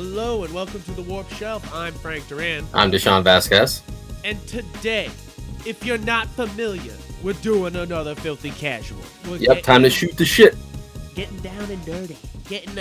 Hello and welcome to the Warp Shelf. I'm Frank Duran. I'm Deshaun Vasquez. And today, if you're not familiar, we're doing another Filthy Casual. Time to shoot the shit. Getting down and dirty. Getting,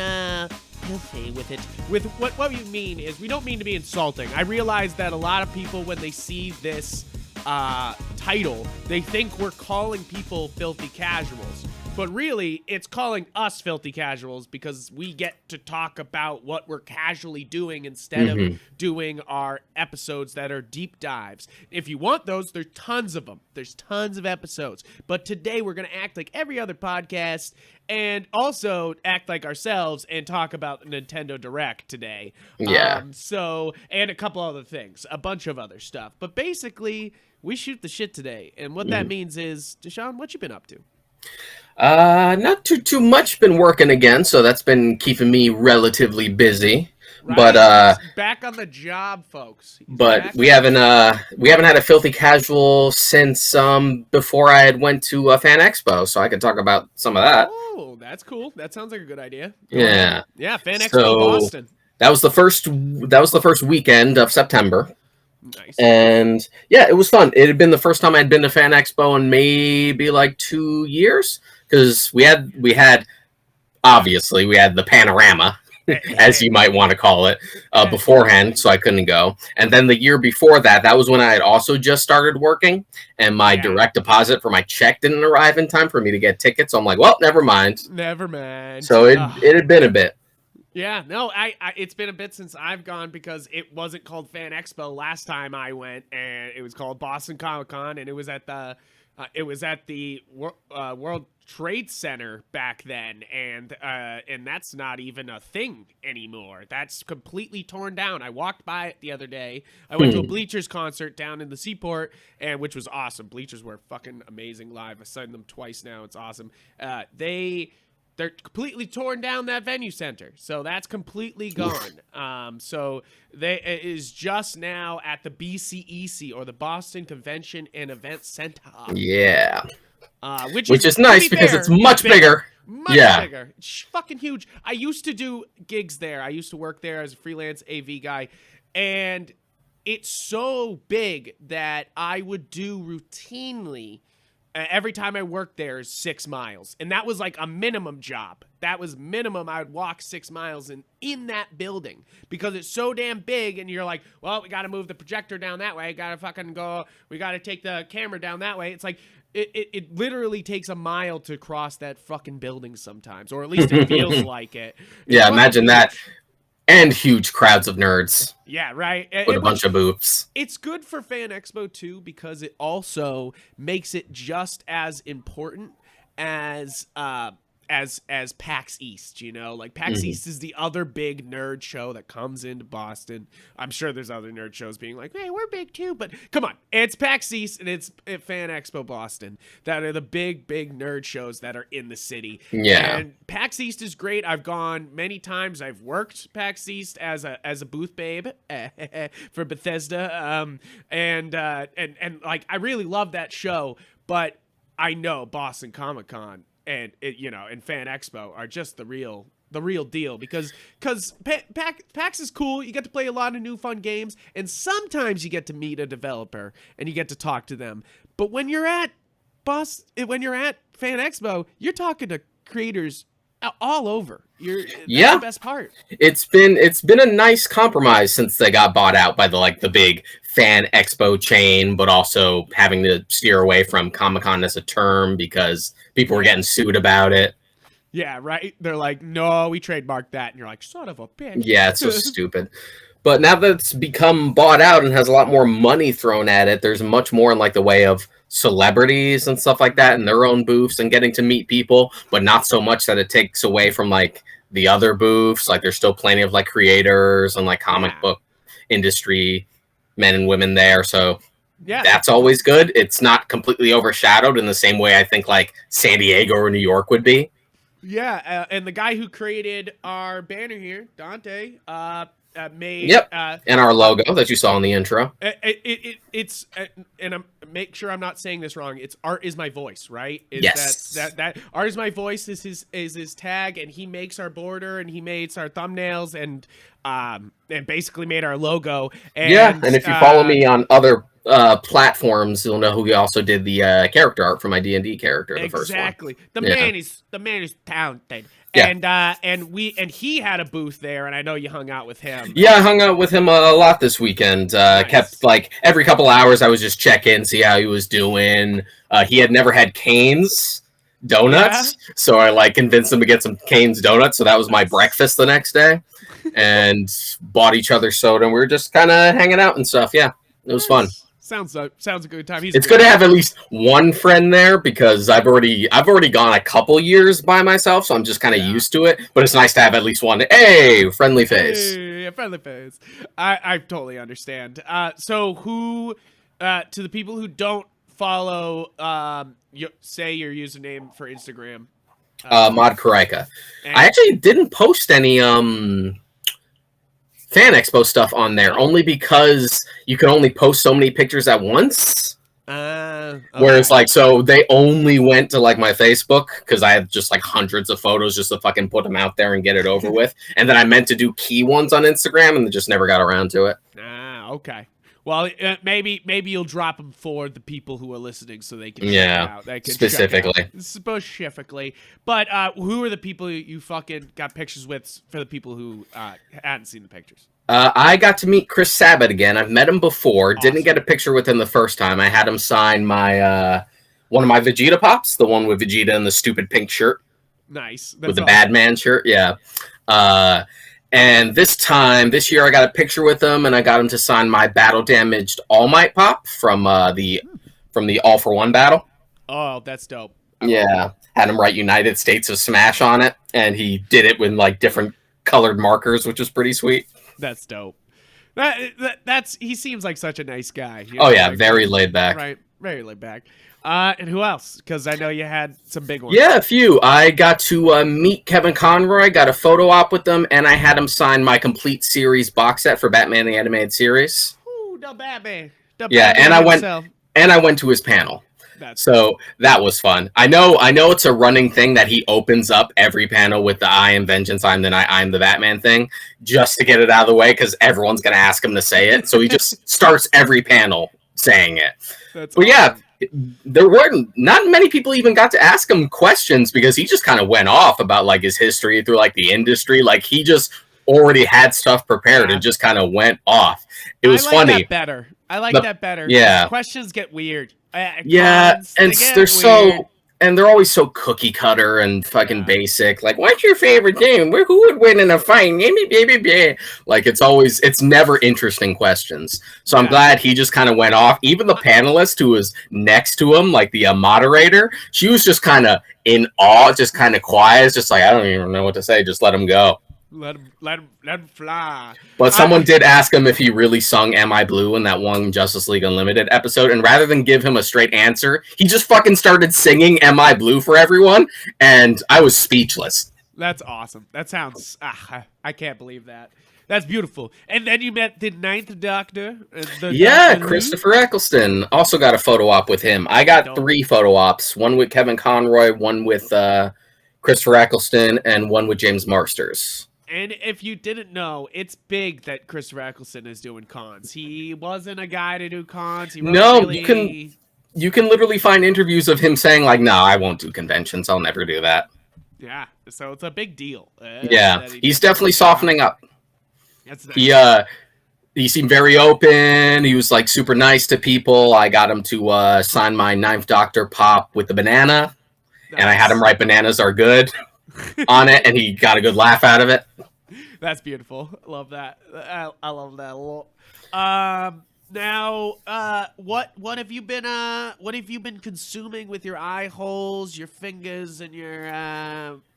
filthy with it. With what we mean is, we don't mean to be insulting. I realize that a lot of people, when they see this, title, they think we're calling people filthy casuals. But really, it's calling us filthy casuals because we get to talk about what we're casually doing instead of doing our episodes that are deep dives. If you want those, there's tons of them. There's tons of episodes. But today, we're going to act like every other podcast and also act like ourselves and talk about Nintendo Direct today. Yeah. And a couple other things, a bunch of other stuff. But basically, we shoot the shit today. And what that means is, Deshaun, what you been up to? Not too much. Been working again, so that's been keeping me relatively busy. Right. But he's back on the job, folks. We haven't had a filthy casual since before I had went to a fan expo, so I could talk about some of that. Oh, that's cool. That sounds like a good idea. Yeah. Yeah, fan expo Boston. That was the first weekend of September. Nice. And yeah, it was fun. It had been the first time I'd been to Fan Expo in maybe like 2 years, because we had the panorama, as you might want to call it, beforehand, so I couldn't go. And then the year before that was when I had also just started working, and my direct deposit for my check didn't arrive in time for me to get tickets. So I'm like, well, never mind. So it had been a bit. Yeah, no, I it's been a bit since I've gone because it wasn't called Fan Expo last time I went, and it was called Boston Comic Con, and it was at the World Trade Center back then, and that's not even a thing anymore. That's completely torn down. I walked by it the other day. I went to a Bleachers concert down in the Seaport, and which was awesome. Bleachers were fucking amazing live. I've seen them twice now. It's awesome. They're completely torn down that venue center, so that's completely gone. So they is just now at the BCEC, or the Boston Convention and Event Center. Yeah, which is nice because it's much bigger. Much bigger. It's fucking huge. I used to do gigs there. I used to work there as a freelance AV guy, and it's so big that I would do routinely. Every time I worked there is 6 miles. And that was like a minimum job. That was minimum. I would walk 6 miles in that building because it's so damn big. And you're like, well, we got to move the projector down that way. Got to fucking go. We got to take the camera down that way. It's like it literally takes a mile to cross that fucking building sometimes. Or at least it feels like it. Yeah, imagine that. And huge crowds of nerds. Yeah, right. With a bunch of booths. It's good for Fan Expo, too, because it also makes it just as important as PAX East, you know? Like, PAX East is the other big nerd show that comes into Boston. I'm sure there's other nerd shows being like, hey, we're big, too. But come on. It's PAX East and it's Fan Expo Boston that are the big nerd shows that are in the city. Yeah. And PAX East is great. I've gone many times. I've worked PAX East as a booth babe for Bethesda. And like, I really love that show. But I know Boston Comic Con and and Fan Expo are just the real deal because PAX is cool. You get to play a lot of new fun games, and sometimes you get to meet a developer and you get to talk to them. But when you're at Fan Expo, you're talking to creators all over. That's the best part. It's been a nice compromise since they got bought out by the big Fan Expo chain, but also having to steer away from Comic-Con as a term because people were getting sued about it. Yeah, right. They're like, no, we trademarked that, and you're like, son of a bitch. Yeah, it's so stupid. But now that it's become bought out and has a lot more money thrown at it, there's much more in the way of celebrities and stuff like that in their own booths and getting to meet people, but not so much that it takes away from the other booths. There's still plenty of creators and comic book industry men and women there. So that's always good. It's not completely overshadowed in the same way I think San Diego or New York would be. Yeah, and the guy who created our banner here, Dante, made and our logo that you saw in the intro. It's and make sure I'm not saying this wrong. It's Art is My Voice, right? Yes. That Art is My Voice is his tag, and he makes our border and he makes our thumbnails and basically made our logo. And, and if you follow me on other platforms, you'll know who also did the character art for my D&D character. The first one. Exactly. The man is talented. Yeah. And he had a booth there, and I know you hung out with him. Yeah, I hung out with him a lot this weekend. Nice. Kept like every couple hours I was just check in, see how he was doing. He had never had Cane's donuts, so I like convinced him to get some Cane's donuts. So that was my breakfast the next day, and bought each other soda, and we were just kind of hanging out and stuff. Yeah, it was fun. Sounds a good time. It's good to have at least one friend there because I've already gone a couple years by myself, so I'm just kind of used to it. But it's nice to have at least one. Hey, friendly face. Hey, friendly face. I totally understand. So who to the people who don't follow, say your username for Instagram. Mod Karika. I actually didn't post any Fan Expo stuff on there, only because you can only post so many pictures at once. Okay. Whereas, like, so they only went to, like, my Facebook, because I have just, like, hundreds of photos just to fucking put them out there and get it over with. And then I meant to do key ones on Instagram, and just never got around to it. Okay. Well, maybe you'll drop them for the people who are listening so they can check it out. They can specifically. But who are the people you fucking got pictures with for the people who hadn't seen the pictures? I got to meet Chris Sabat again. I've met him before. Awesome. Didn't get a picture with him the first time. I had him sign my one of my Vegeta Pops, the one with Vegeta in the stupid pink shirt. Nice. With the Bad Man shirt, yeah. And this year, I got a picture with him, and I got him to sign my battle damaged All Might Pop from the All for One battle. Oh, that's dope. Yeah, had him write United States of Smash on it, and he did it with like different colored markers, which was pretty sweet. That's dope. He seems like such a nice guy. Oh yeah, like, very laid back. Right, very laid back. And who else? Because I know you had some big ones. Yeah, a few. I got to meet Kevin Conroy, got a photo op with him, and I had him sign my complete series box set for Batman the Animated Series. Ooh, the Batman. And I went to his panel. So that was fun. I know it's a running thing that he opens up every panel with the I am Vengeance, I'm the Batman thing, just to get it out of the way, because everyone's going to ask him to say it. So he just starts every panel saying it. But awesome. Yeah, there weren't not many people even got to ask him questions because he just kind of went off about like his history through like the industry. Like he just already had stuff prepared and just kind of went off. It was funny. I like that better. Yeah. Questions get weird. They're always so cookie cutter and fucking basic. Like, what's your favorite game? Who would win in a fight? Like, it's never interesting questions. So I'm glad he just kind of went off. Even the panelist who was next to him, like the moderator, she was just kind of in awe, just kind of quiet. It's just like, I don't even know what to say. Just let him go. Let him fly. But someone did ask him if he really sung Am I Blue in that one Justice League Unlimited episode, and rather than give him a straight answer, he just fucking started singing Am I Blue for everyone, and I was speechless. That's awesome. That sounds... I can't believe that. That's beautiful. And then you met the Ninth Doctor. Christopher Eccleston. Also got a photo op with him. I got 3 photo ops. One with Kevin Conroy, one with Christopher Eccleston, and one with James Marsters. And if you didn't know, it's big that Christopher Eccleston is doing cons. He wasn't a guy to do cons. You can literally find interviews of him saying like, "No, I won't do conventions. I'll never do that." Yeah, so it's a big deal. He's definitely softening up. He seemed very open. He was like super nice to people. I got him to sign my Ninth Doctor pop with the banana, and I had him write "Bananas are good" on it, and he got a good laugh out of it. That's beautiful. I love that. I love that a lot. Now, what have you been consuming with your eye holes, your fingers, and your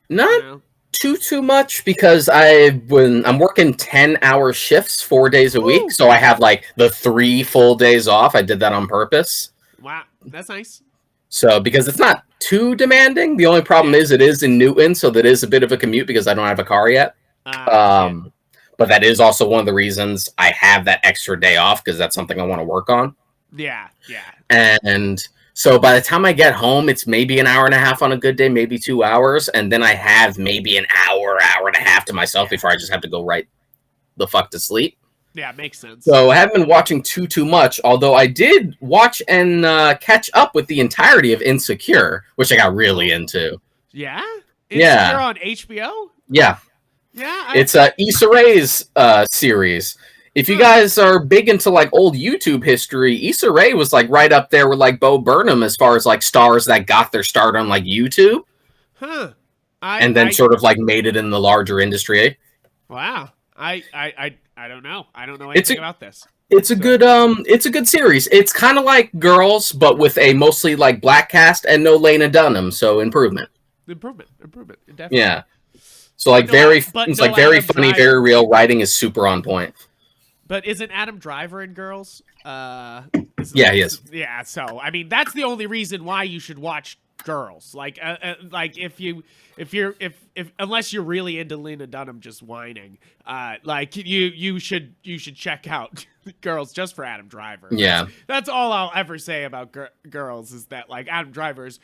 not too much, because I'm working 10-hour shifts 4 days a week, so I have like the 3 full days off. I did that on purpose. Wow, that's nice. So, because it's not too demanding, the only problem is it is in Newton, so that is a bit of a commute because I don't have a car yet. But that is also one of the reasons I have that extra day off, because that's something I want to work on. Yeah, yeah. And so by the time I get home, it's maybe an hour and a half on a good day, maybe 2 hours, and then I have maybe an hour and a half to myself before I just have to go right the fuck to sleep. Yeah, makes sense. So I haven't been watching too much, although I did watch and catch up with the entirety of Insecure, which I got really into. Yeah? Yeah. Insecure on HBO? Yeah. Yeah. It's Issa Rae's series. If you guys are big into like old YouTube history, Issa Rae was like right up there with like Bo Burnham as far as like stars that got their start on like YouTube. Huh. And then sort of like made it in the larger industry. Wow. I don't know. I don't know anything about this. It's a good series. It's kind of like Girls, but with a mostly like black cast and no Lena Dunham, so improvement. Definitely. Yeah. So like very funny, very real. Writing is super on point. But isn't Adam Driver in Girls? Yeah, he is. Yeah, so I mean that's the only reason why you should watch Girls. Like if unless you're really into Lena Dunham just whining, like you should check out Girls just for Adam Driver. Yeah, that's all I'll ever say about Girls is that like Adam Driver's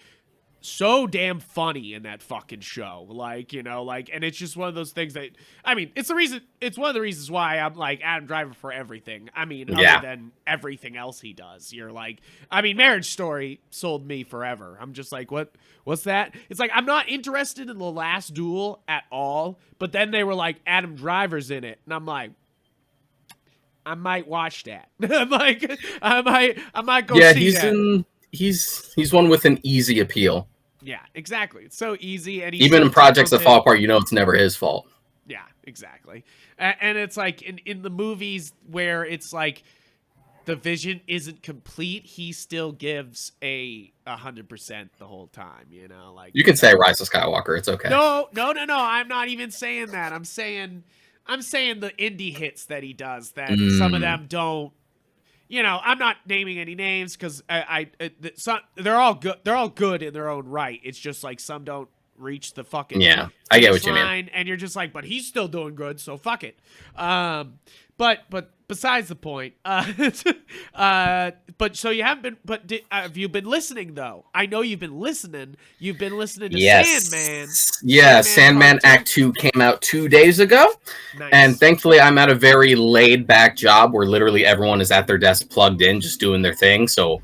so damn funny in that fucking show. Like, you know, like, and it's just one of those things that, I mean, it's one of the reasons why I'm like Adam Driver for everything. I mean, other than everything else he does. You're like, I mean, Marriage Story sold me forever. I'm just like, what's that? It's like, I'm not interested in The Last Duel at all, but then they were like, Adam Driver's in it. And I'm like, I might watch that. I'm like, I might go see that. He's one with an easy appeal. Yeah, exactly. It's so easy, and even in projects that fall apart, you know it's never his fault. Yeah, exactly. And it's like in the movies where it's like the vision isn't complete, he still gives 100% the whole time. You know, like you can say Rise of Skywalker. It's okay. No. I'm not even saying that. I'm saying the indie hits that he does that some of them don't. You know, I'm not naming any names because they're all good. They're all good in their own right. It's just like some don't reach the fucking I get what you mean. And you're just like, but he's still doing good, so fuck it. But besides the point. But so you haven't been. But have you been listening though? I know you've been listening. You've been listening to Sandman. Yeah, Sandman Act 2 came out 2 days ago. Nice. And thankfully, I'm at a very laid-back job where literally everyone is at their desk plugged in, just doing their thing. So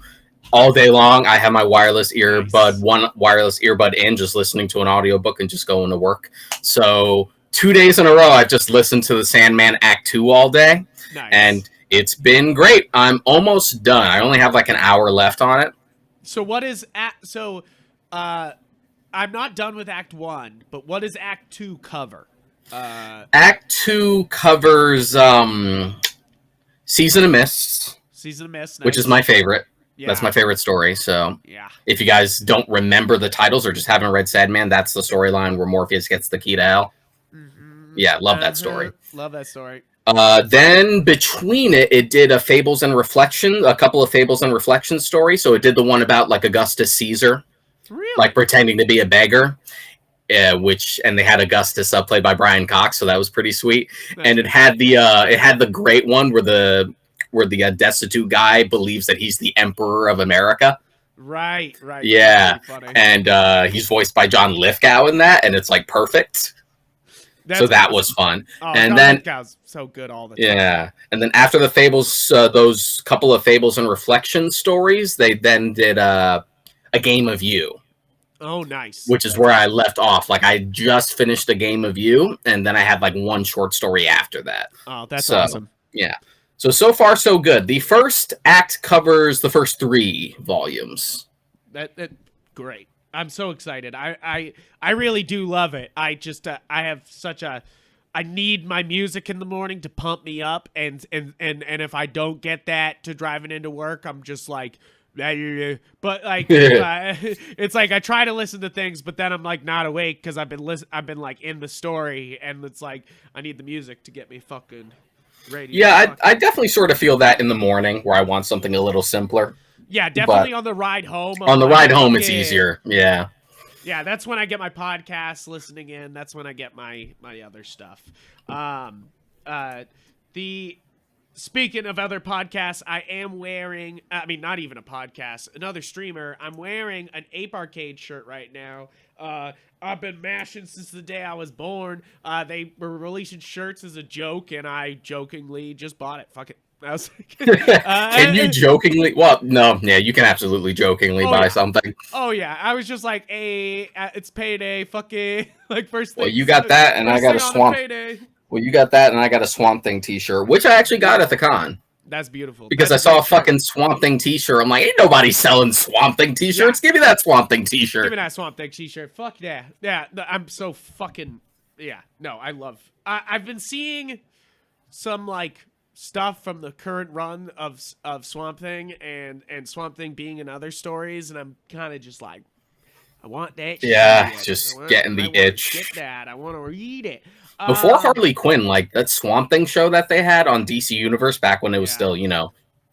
all day long, I have my wireless earbud, one wireless earbud in, just listening to an audiobook and just going to work. So 2 days in a row, I've just listened to the Sandman Act 2 all day. Nice. And it's been great. I'm almost done. I only have like an hour left on it. So what is I'm not done with Act 1, but what does Act 2 cover? Act 2 covers Season of Mists. Season of Mists, nice. Which is my favorite. Yeah. That's my favorite story. So if you guys don't remember the titles or just haven't read Sandman, that's the storyline where Morpheus gets the key to hell. Mm-hmm. Yeah, love that story. Love that story. Then between it did a Fables and Reflection, a couple of Fables and Reflection stories. So it did the one about like Augustus Caesar, like pretending to be a beggar, and they had Augustus played by Brian Cox, so that was pretty sweet. Nice. And it had the great one where the destitute guy believes that he's the Emperor of America. Right. Yeah, and he's voiced by John Lithgow in that, and it's like perfect. So that was fun. Oh, and John then Lithgow's so good all the time. Yeah, and then after the Fables, those couple of Fables and Reflection stories, they then did A Game of You. Oh, nice. Which is where I left off. Like I just finished A Game of You, and then I had like one short story after that. Oh, that's awesome. Yeah. So far so good. The first act covers the first 3 volumes. That great. I'm so excited. I really do love it. I just I have such a I need my music in the morning to pump me up, and if I don't get that to driving into work, I'm just like, but like it's like I try to listen to things, but then I'm like not awake because I've been like in the story, and it's like I need the music to get me fucking ready. Yeah, I definitely sort of feel that in the morning where I want something a little simpler. Yeah, definitely on the ride home. On the ride home, it's easier. Yeah. Yeah, that's when I get my podcasts listening in. That's when I get my other stuff. Speaking of other podcasts, I am wearing, I mean, not even a podcast, another streamer. I'm wearing an Ape Arcade shirt right now. I've been mashing since the day I was born. They were releasing shirts as a joke, and I jokingly just bought it. Fuck it. I was Can you jokingly? Well, no, yeah, you can absolutely jokingly buy something. Oh yeah, I was just like, "Hey, it's payday, fucking like first thing." Well, you got that, and I got a swamp. Well, you got that, and I got a Swamp Thing T-shirt, which I actually got at the con. That's beautiful. Because I saw a fucking Swamp Thing T-shirt. I'm like, ain't nobody selling Swamp Thing T-shirts. Yeah. Give me that Swamp Thing T-shirt. Give me that Swamp Thing T-shirt. Fuck yeah, yeah. I'm so fucking yeah. No, I love. I've been seeing some like stuff from the current run of Swamp Thing and Swamp Thing being in other stories, and I'm kind of just like, I want that. Yeah, just getting the itch. Get that. I want to read it. Before Harley Quinn, like that Swamp Thing show that they had on DC Universe back when it was still,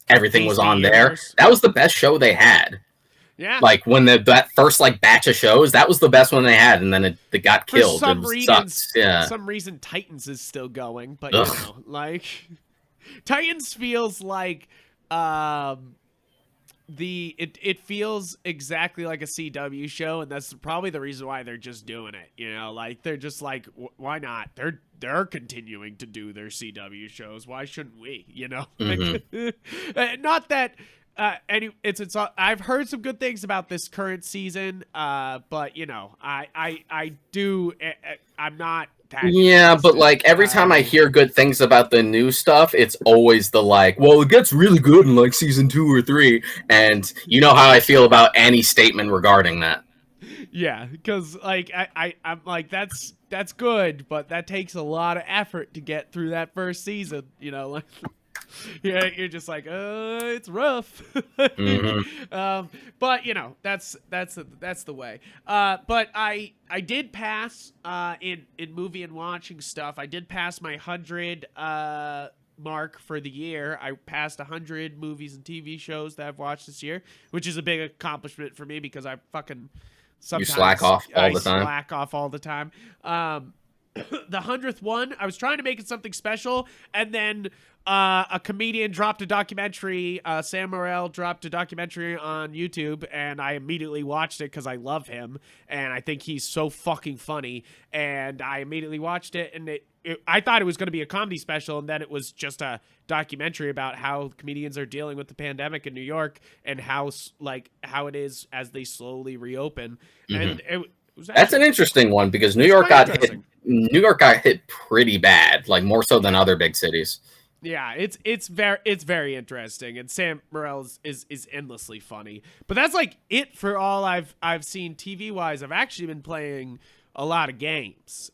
everything was on Universe. There. That was the best show they had. Yeah. Like when that first like batch of shows, that was the best one they had, and then it got killed. For some reason, Titans is still going, but like Titans feels like it feels exactly like a CW show, and that's probably the reason why they're just doing it. Like they're just like, why not? They're continuing to do their CW shows. Why shouldn't we? Mm-hmm. Not that. It's I've heard some good things about this current season, but I do. I'm not. Yeah, but like every time I hear good things about the new stuff, it's always the like, well, it gets really good in like season 2 or 3, and you know how I feel about any statement regarding that. Yeah, because like I'm like that's good, but that takes a lot of effort to get through that first season. Like. Yeah, you're just like, it's rough. Mm-hmm. But that's the way. But I did pass in movie and watching stuff. I did pass my 100 mark for the year. I passed 100 movies and TV shows that I've watched this year, which is a big accomplishment for me because I fucking sometimes you slack off all the time. Slack off all the time. The 100th one, I was trying to make it something special, and then a comedian dropped a documentary. Sam Morril dropped a documentary on YouTube, and I immediately watched it because I love him, and I think he's so fucking funny. And I immediately watched it, and I thought it was going to be a comedy special, and then it was just a documentary about how comedians are dealing with the pandemic in New York and how it is as they slowly reopen. Mm-hmm. And that's an interesting one because New York got hit pretty bad, like more so than other big cities. Yeah, it's very interesting, and Sam Morril is endlessly funny. But that's like it for all I've seen TV wise. I've actually been playing a lot of games,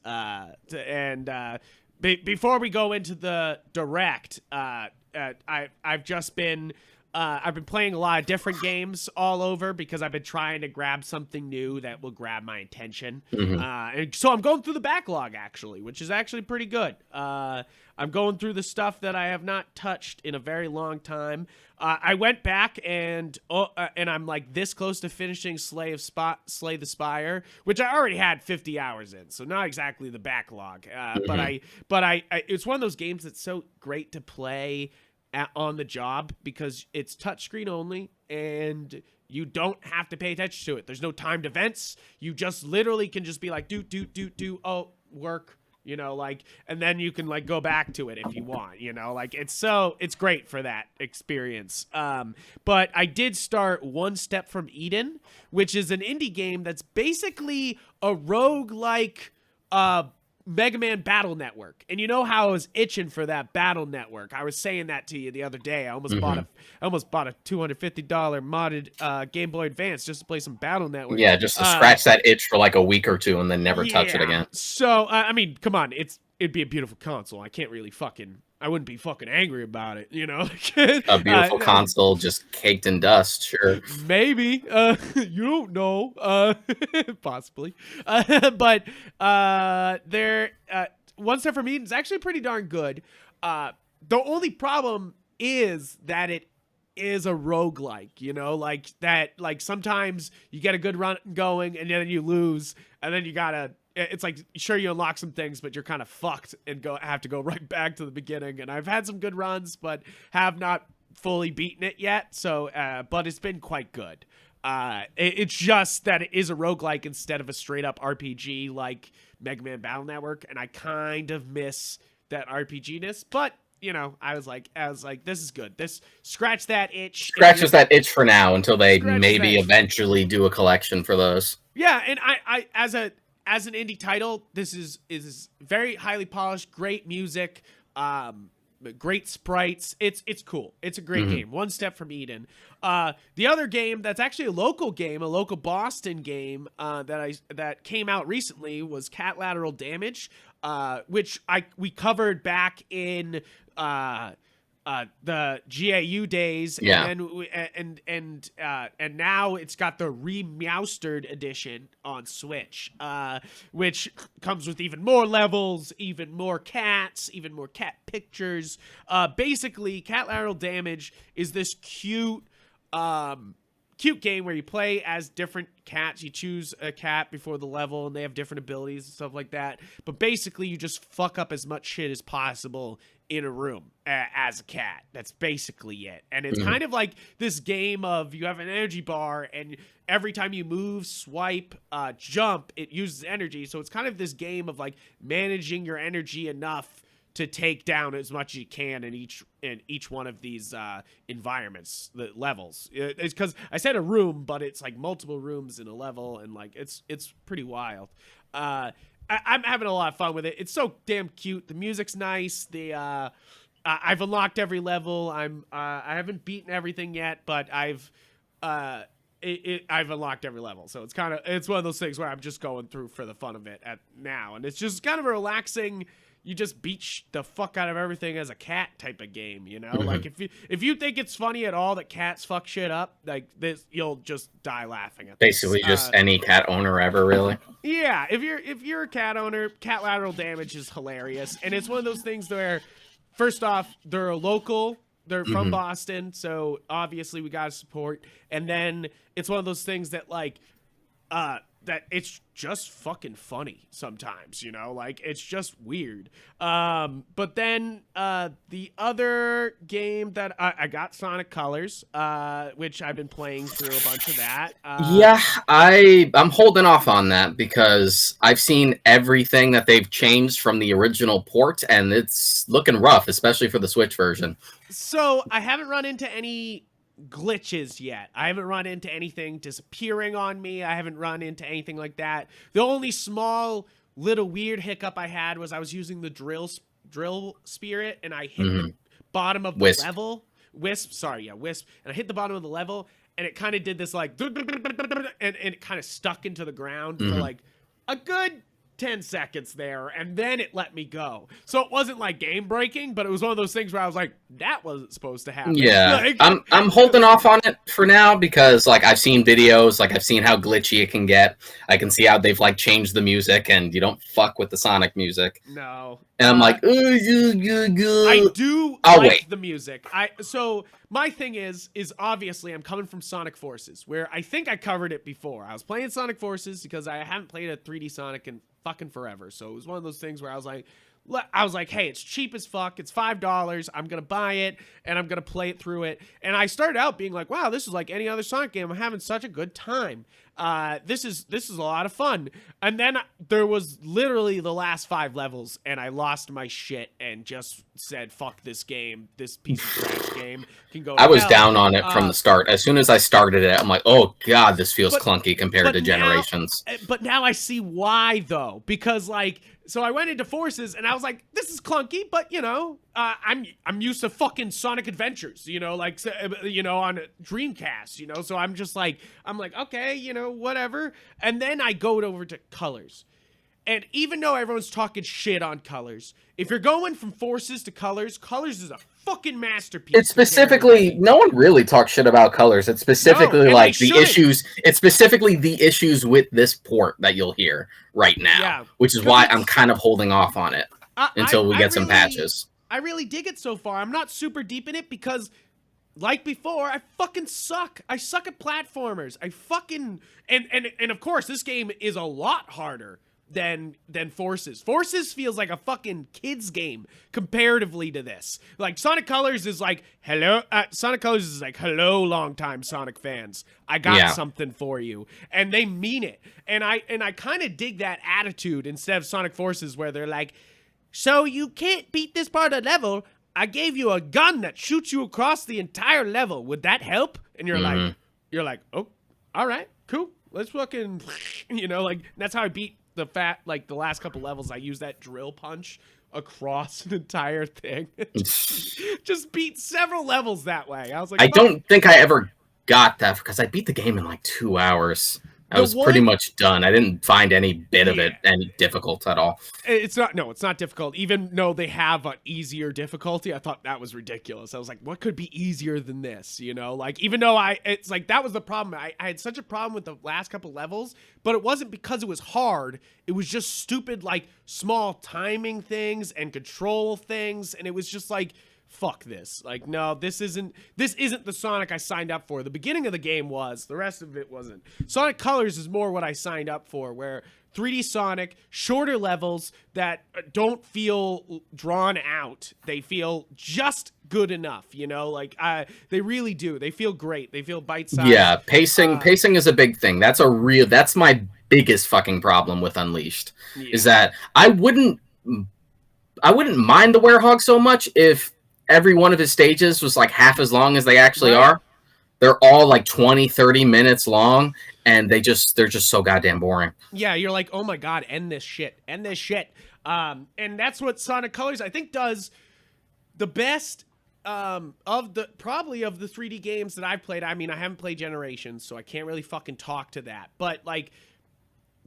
before we go into the direct, I've just been. I've been playing a lot of different games all over because I've been trying to grab something new that will grab my attention. Mm-hmm. And so I'm going through the backlog, actually, which is actually pretty good. I'm going through the stuff that I have not touched in a very long time. I went back and I'm like this close to finishing Slay the Spire, which I already had 50 hours in, so not exactly the backlog. Mm-hmm. But I it's one of those games that's so great to play on the job because it's touchscreen only and you don't have to pay attention to it. There's no timed events. You just literally can just be like, do, work, and then you can like go back to it if you want, it's great for that experience. But I did start One Step from Eden, which is an indie game that's basically a roguelike, Mega Man Battle Network. And you know how I was itching for that Battle Network. I was saying that to you the other day. I almost bought a $250 modded Game Boy Advance just to play some Battle Network. Yeah, just to scratch that itch for like a week or two and then never touch it again. So, I mean, come on. It'd be a beautiful console. I wouldn't be fucking angry about it, A beautiful console just caked in dust, sure. Maybe. You don't know. Possibly. But One Step from Eden is actually pretty darn good. The only problem is that it is a roguelike, like sometimes you get a good run going and then you lose, and then you gotta it's like, sure, you unlock some things, but you're kind of fucked and have to go right back to the beginning. And I've had some good runs, but have not fully beaten it yet. So, but it's been quite good. It's just that it is a roguelike instead of a straight up RPG like Mega Man Battle Network, and I kind of miss that RPG-ness. But you know, I was like, this is good. This scratch that itch. Scratches that itch for now until they Scratches maybe that- eventually do a collection for those. Yeah, and I as an indie title, this is very highly polished, great music, great sprites. It's cool. It's a great game. One step from Eden. The other game that's actually a local game, a local Boston game that came out recently was Cat Lateral Damage, which we covered back in the GAU days, Yeah. and now it's got the Meowstered edition on Switch, which comes with even more levels, even more cats, even more cat pictures. Basically, Cat Lateral Damage is this cute game where you play as different cats. You choose a cat before the level, and they have different abilities and stuff like that. But basically, you just fuck up as much shit as possible in a room as a cat. That's basically it. And it's kind of like this game of you have an energy bar, and every time you move, swipe, jump, it uses energy. So it's kind of this game of like managing your energy enough to take down as much as you can in each one of these environments, the levels. It's because I said a room, but it's like multiple rooms in a level, and like it's pretty wild. I'm having a lot of fun with it. It's so damn cute. The music's nice. I've unlocked every level. I haven't beaten everything yet, but I've unlocked every level. So it's one of those things where I'm just going through for the fun of it now, and it's just kind of a relaxing. You just beat the fuck out of everything as a cat type of game, you know? Like if you think it's funny at all that cats fuck shit up, like this, you'll just die laughing at this. Basically, just any cat owner ever, really. Yeah, if you're a cat owner, Cat Lateral Damage is hilarious, and it's one of those things where, first off, they're a local. They're from Boston, so obviously we gotta support. And then it's one of those things that like, that it's just fucking funny sometimes, you know, like it's just weird. But then the other game that I got Sonic Colors, which I've been playing through a bunch of that. Yeah, I'm holding off on that because I've seen everything that they've changed from the original port, and it's looking rough, especially for the Switch version. So I haven't run into any glitches yet. I haven't run into anything disappearing on me. I haven't run into anything like that. The only small little weird hiccup I had was I was using the drill spirit, and I hit the bottom of the level. Wisp, and I hit the bottom of the level, and it kind of did this like, and it kind of stuck into the ground for like a good 10 seconds there, and then it let me go. So it wasn't like game breaking, but it was one of those things where I was like, that wasn't supposed to happen. Yeah, like, I'm holding off on it for now because like I've seen videos, like I've seen how glitchy it can get. I can see how they've like changed the music, and you don't fuck with the Sonic music. No. And I'm like, I do like the music. So my thing is obviously I'm coming from Sonic Forces, where I think I covered it before. I was playing Sonic Forces because I haven't played a 3D Sonic in fucking forever. So it was one of those things where I was like, hey, it's cheap as fuck. It's $5. I'm going to buy it, and I'm going to play it through it. And I started out being like, wow, this is like any other Sonic game. I'm having such a good time. This is a lot of fun. And then there was literally the last 5 levels, and I lost my shit and just said, fuck this game. This piece of trash game can go to I was hell. down on it from the start. As soon as I started it, I'm like, oh god, this feels clunky compared to Generations. But now I see why, though, because like, so I went into Forces, and I was like, this is clunky, but you know, I'm used to fucking Sonic Adventures, you know, like, you know, on Dreamcast, you know, so I'm like, okay, you know, whatever. And then I go over to Colors. And even though everyone's talking shit on Colors, if you're going from Forces to Colors, Colors is a fucking masterpiece. It's specifically, no one really talks shit about Colors. It's specifically like the issues. It's specifically the issues with this port that you'll hear right now, which is why I'm kind of holding off on it until we get some patches. I really dig it so far. I'm not super deep in it because, like before, I fucking suck. I suck at platformers. I fucking and of course this game is a lot harder than Forces. Forces feels like a fucking kids game comparatively to this. Like Sonic Colors is like hello. Sonic Colors is like hello, longtime Sonic fans. I got something for you, and they mean it. And I kind of dig that attitude instead of Sonic Forces where they're like, so you can't beat this part of the level. I gave you a gun that shoots you across the entire level. Would that help? And you're like, oh, all right, cool. Let's fucking, like that's how I beat the last couple levels. I used that drill punch across an entire thing. just beat several levels that way. I was like, I don't think I ever got that because I beat the game in like 2 hours. I was pretty much done. I didn't find any bit of it any difficult at all. It's not difficult. Even though they have an easier difficulty, I thought that was ridiculous. I was like, what could be easier than this? Like even though it's like that was the problem. I had such a problem with the last couple levels, but it wasn't because it was hard. It was just stupid, like small timing things and control things, and it was just like, fuck this. Like, no, this isn't the Sonic I signed up for. The beginning of the game was, the rest of it wasn't. Sonic Colors is more what I signed up for, where 3D Sonic, shorter levels that don't feel drawn out. They feel just good enough, like they really do. They feel great. They feel bite-sized. Yeah, pacing is a big thing. That's my biggest fucking problem with Unleashed. Is that I wouldn't mind the Werehog so much if every one of his stages was like half as long as they actually are. They're all like 20, 30 minutes long, and they're just so goddamn boring. Yeah, you're like, oh my god, end this shit. And that's what Sonic Colors, I think, does the best of the 3D games that I've played. I mean, I haven't played Generations, so I can't really fucking talk to that. But like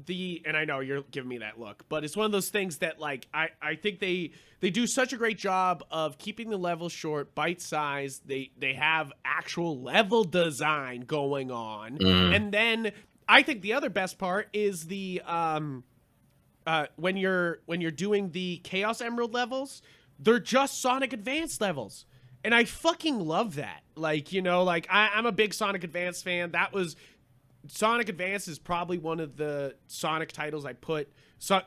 and I know you're giving me that look, but it's one of those things that like I think they do such a great job of keeping the levels short, bite-sized. They have actual level design going on. And then I think the other best part is the when you're doing the Chaos Emerald levels, they're just Sonic Advance levels. And I fucking love that. Like, I'm a big Sonic Advance fan. Sonic Advance is probably one of the Sonic titles I put,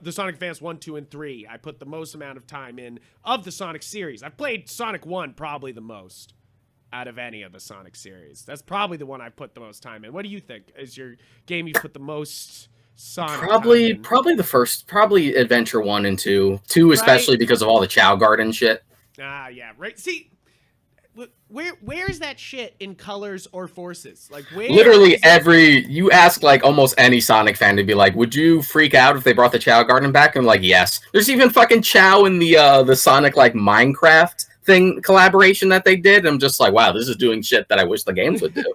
the Sonic Advance 1, 2, and 3, I put the most amount of time in of the Sonic series. I've played Sonic 1 probably the most out of any of the Sonic series. That's probably the one I've put the most time in. What do you think is your game you put the most Sonic time in? Probably the first, probably Adventure 1 and 2. 2 especially because of all the Chow Garden shit. Yeah, right. See, where is that shit in Colors or Forces? Like, where? Literally you ask like almost any Sonic fan to be like, would you freak out if they brought the Chow Garden back? And like, yes. There's even fucking Chow in the Sonic like Minecraft thing collaboration that they did. I'm just like, wow, this is doing shit that I wish the games would do.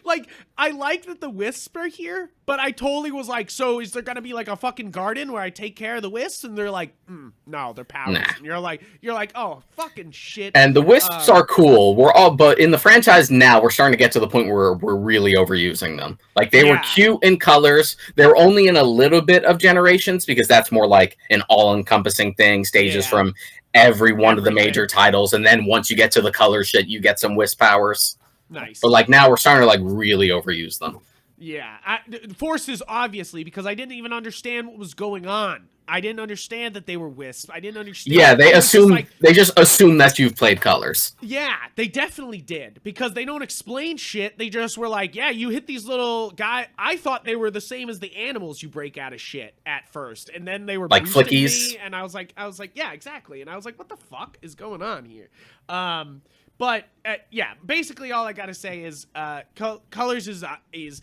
Like, I like that the wisps are here, but I totally was like, so is there gonna be like a fucking garden where I take care of the wisps? And they're like, no, they're powers. Nah. And you're like, oh, fucking shit. And the wisps are cool. But in the franchise now, we're starting to get to the point where we're really overusing them. Like, they were cute in Colors. They were only in a little bit of Generations because that's more like an all-encompassing thing, stages from every one of the major titles. And then once you get to the Color shit, you get some wisp powers. Nice. But like now we're starting to like really overuse them. Yeah. Forces, obviously, because I didn't even understand what was going on. I didn't understand that they were wisps. I didn't understand. Yeah, they just assume that you've played Colors. Yeah, they definitely did. Because they don't explain shit. They just were like, yeah, you hit these little guy. I thought they were the same as the animals you break out of shit at first. And then they were like flickies. Me, and I was like, yeah, exactly. And I was like, what the fuck is going on here? But yeah, basically all I gotta say is Colors is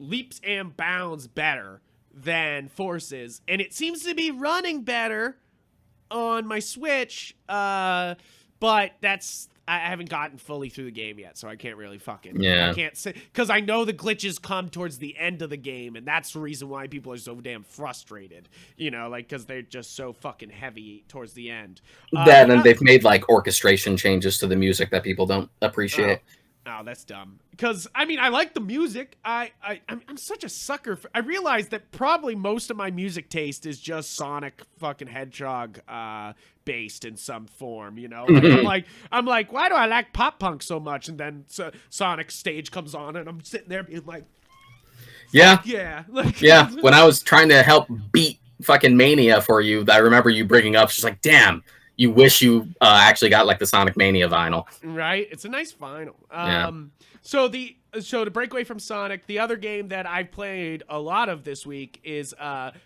leaps and bounds better than Forces, and it seems to be running better on my Switch. But I haven't gotten fully through the game yet, so I can't really I can't say, because I know the glitches come towards the end of the game, and that's the reason why people are so damn frustrated, like, because they're just so fucking heavy towards the end. And they've made like orchestration changes to the music that people don't appreciate. Oh, that's dumb. Because, I mean, I like the music. I'm such a sucker for... I realize that probably most of my music taste is just Sonic fucking Hedgehog based in some form, Like, I'm like, why do I like pop punk so much? And then Sonic stage comes on, and I'm sitting there being like... Yeah. Yeah. Like, Yeah. When I was trying to help beat fucking Mania for you, I remember you bringing up, she's like, damn, you wish you actually got like the Sonic Mania vinyl. right? It's a nice vinyl. Yeah. So to break away from Sonic, the other game that I've played a lot of this week is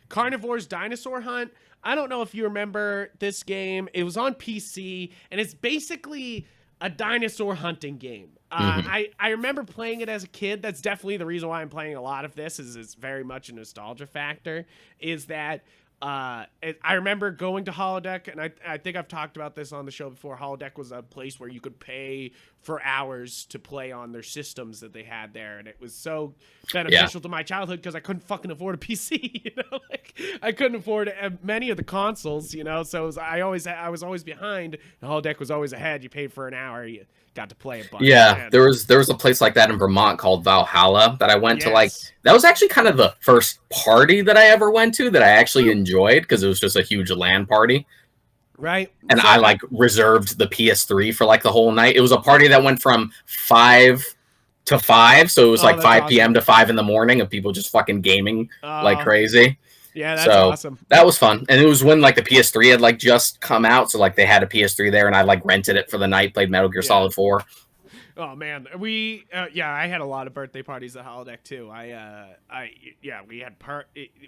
Carnivore's Dinosaur Hunt. I don't know if you remember this game. It was on PC, and it's basically a dinosaur hunting game. I remember playing it as a kid. That's definitely the reason why I'm playing a lot of this. Is it's very much a nostalgia factor. Is that I remember going to Holodeck, and I think I've talked about this on the show before. Holodeck was a place where you could pay for hours to play on their systems that they had there, and it was so beneficial to my childhood because I couldn't fucking afford a PC. You know, like I couldn't afford many of the consoles. You know, so I was always behind. And Holodeck was always ahead. You paid for an hour, you got to play a bunch. Yeah, there was a place like that in Vermont called Valhalla that I went to. Like, Yes. that was actually kind of the first party that I ever went to that I actually enjoyed because it was just a huge LAN party. Right. And So I like reserved the PS3 for like the whole night. It was a party that went from 5 to 5, so it was like that's 5 awesome. p.m. to 5 in the morning of people just fucking gaming like crazy. Yeah, that's So awesome. that was fun. And it was when like the PS3 had like just come out, so like they had a PS3 there, and I like rented it for the night, played Metal Gear Solid 4. Oh man, we I had a lot of birthday parties at Holodeck too. We had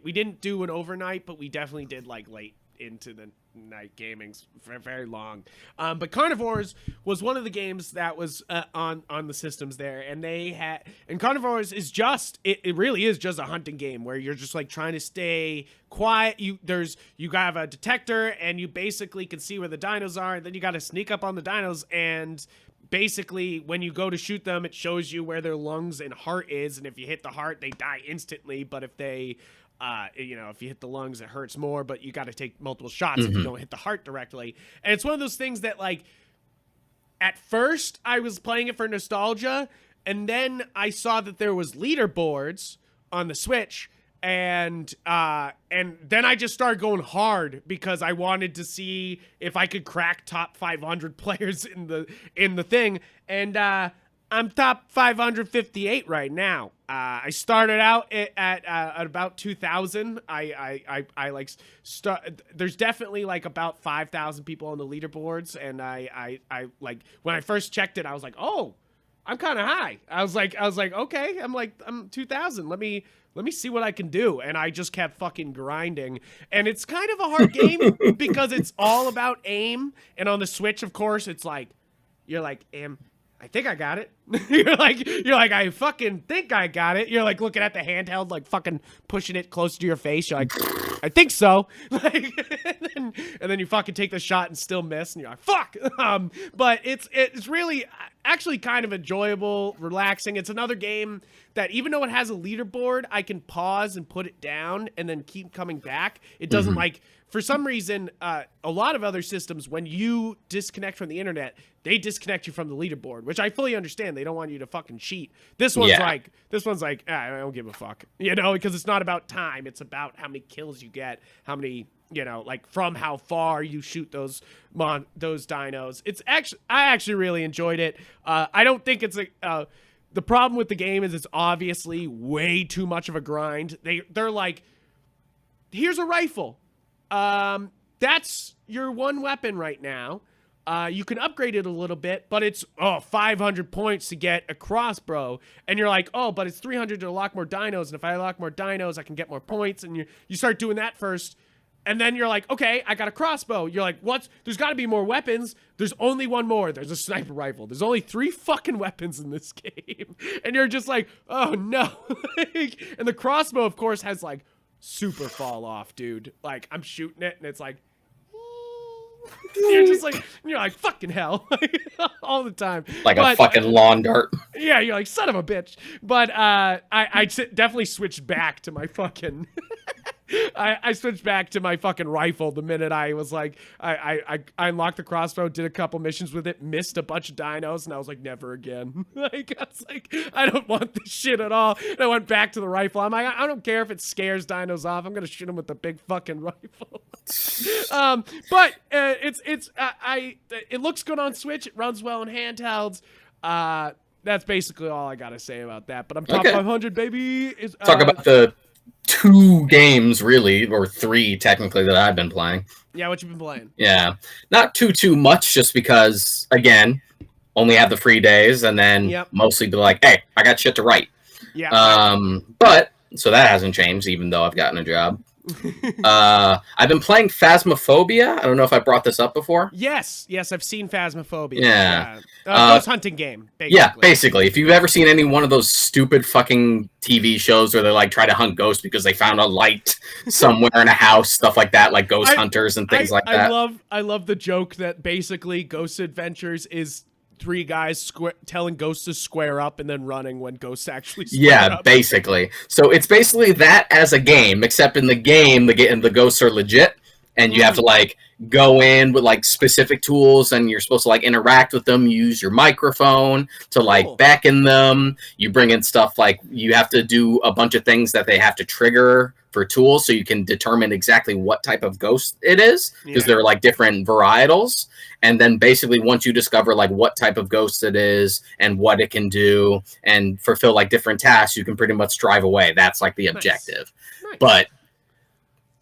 we didn't do an overnight, but we definitely did like late into the night gamings for very long. But Carnivores was one of the games that was on the systems there, and Carnivores is it really is just a hunting game where you're just like trying to stay quiet. You have a detector, and you basically can see where the dinos are, and then you got to sneak up on the dinos, and basically when you go to shoot them, it shows you where their lungs and heart is, and if you hit the heart, they die instantly, but if they if you hit the lungs, it hurts more, but you got to take multiple shots if you don't hit the heart directly. And it's one of those things that, like, at first I was playing it for nostalgia, and then I saw that there was leaderboards on the Switch, and then I just started going hard because I wanted to see if I could crack top 500 players in the thing, and I'm top 558 right now. I started out at about 2,000. There's definitely like about 5,000 people on the leaderboards, and I like when I first checked it, I was like, oh, I'm kind of high. I was like, okay, I'm 2,000. Let me see what I can do. And I just kept fucking grinding. And it's kind of a hard game because it's all about aim. And on the Switch, of course, it's like, you're like, I think I got it. you're like, I fucking think I got it. You're like looking at the handheld, like fucking pushing it close to your face. You're like, I think so. Like, and then you fucking take the shot and still miss, and you're like, fuck. But it's really actually kind of enjoyable, relaxing. It's another game that even though it has a leaderboard, I can pause and put it down and then keep coming back. It doesn't like, for some reason, a lot of other systems, when you disconnect from the internet, they disconnect you from the leaderboard, which I fully understand. They don't want you to fucking cheat. This one's like, I don't give a fuck, because it's not about time. It's about how many kills you get, how many, like from how far you shoot those dinos. I actually really enjoyed it. I don't think it's the problem with the game is it's obviously way too much of a grind. They're like, here's a rifle. That's your one weapon right now. You can upgrade it a little bit, but it's 500 points to get a crossbow, and you're like, oh, but it's 300 to unlock more dinos, and if I unlock more dinos, I can get more points, and you start doing that first, and then you're like, okay, I got a crossbow. You're like, what? There's got to be more weapons. There's only one more. There's a sniper rifle. There's only 3 fucking weapons in this game, and you're just like, oh no. And the crossbow, of course, has like super fall off, dude. Like, I'm shooting it, and it's like, you're like fucking hell all the time, like a fucking lawn dart. Yeah, you're like, son of a bitch. But I definitely switched back to my fucking I switched back to my fucking rifle the minute I was like, I unlocked the crossbow, did a couple missions with it, missed a bunch of dinos, and I was like, never again. Like, I was like, I don't want this shit at all. And I went back to the rifle. I'm like, I don't care if it scares dinos off. I'm gonna shoot them with the big fucking rifle. But it looks good on Switch. It runs well in handhelds. that's basically all I gotta say about that. But I'm top 500, baby. Talk about the 2 games, really, or 3 technically, that I've been playing. Yeah, what you been playing? Yeah, not too much, just because, again, only have the free days, and then mostly be like, hey, I got shit to write. Yeah. But so that hasn't changed, even though I've gotten a job. I've been playing Phasmophobia. I don't know if I brought this up before. Yes, I've seen Phasmophobia. Yeah. Ghost hunting game, basically. Yeah, basically. If you've ever seen any one of those stupid fucking TV shows where they like try to hunt ghosts because they found a light somewhere in a house, stuff like that, like Ghost Hunters and things like that. I love the joke that basically Ghost Adventures is 3 guys telling ghosts to square up and then running when ghosts actually square up. Basically. So it's basically that as a game, except in the game, the ghosts are legit, and you have to like go in with like specific tools, and you're supposed to like interact with them, use your microphone to like beckon them. You bring in stuff like you have to do a bunch of things that they have to trigger for tools so you can determine exactly what type of ghost it is, because there are like different varietals. And then basically once you discover like what type of ghost it is and what it can do and fulfill like different tasks, you can pretty much drive away. That's like the objective. Nice. But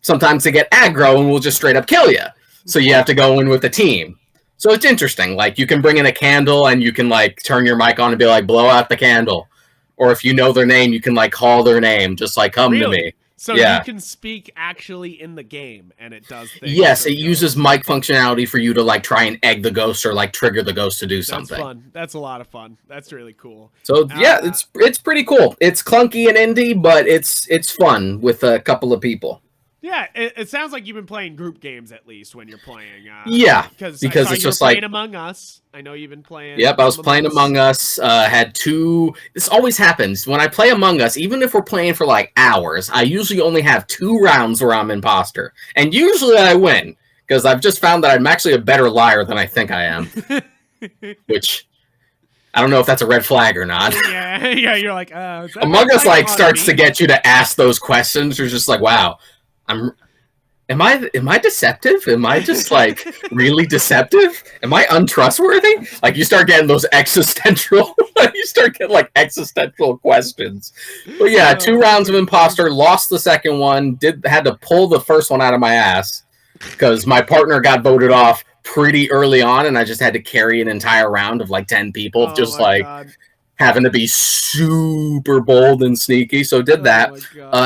sometimes they get aggro and will just straight up kill you. So you have to go in with a team. So it's interesting. Like you can bring in a candle and you can like turn your mic on and be like, blow out the candle. Or if you know their name, you can like call their name, just like come to me. So you can speak actually in the game, and it does things. Yes, it uses mic functionality for you to like try and egg the ghost or like trigger the ghost to do something. That's fun. That's a lot of fun. That's really cool. So yeah, it's pretty cool. It's clunky and indie, but it's fun with a couple of people. Yeah, it sounds like you've been playing group games at least when you're playing. Because it's just like Among Us. I know you've been playing. Yep, I was playing Among Us. Had 2. This always happens when I play Among Us. Even if we're playing for like hours, I usually only have 2 rounds where I'm imposter, and usually I win because I've just found that I'm actually a better liar than I think I am. Which I don't know if that's a red flag or not. Yeah, you're like Among Us like starts to get you to ask those questions. You're just like, wow. Am I deceptive? Am I just like really deceptive? Am I untrustworthy? Like you start getting those existential questions. But yeah, 2 rounds of imposter, lost the second one, had to pull the first one out of my ass because my partner got voted off pretty early on, and I just had to carry an entire round of like 10 people, having to be super bold and sneaky. So did that.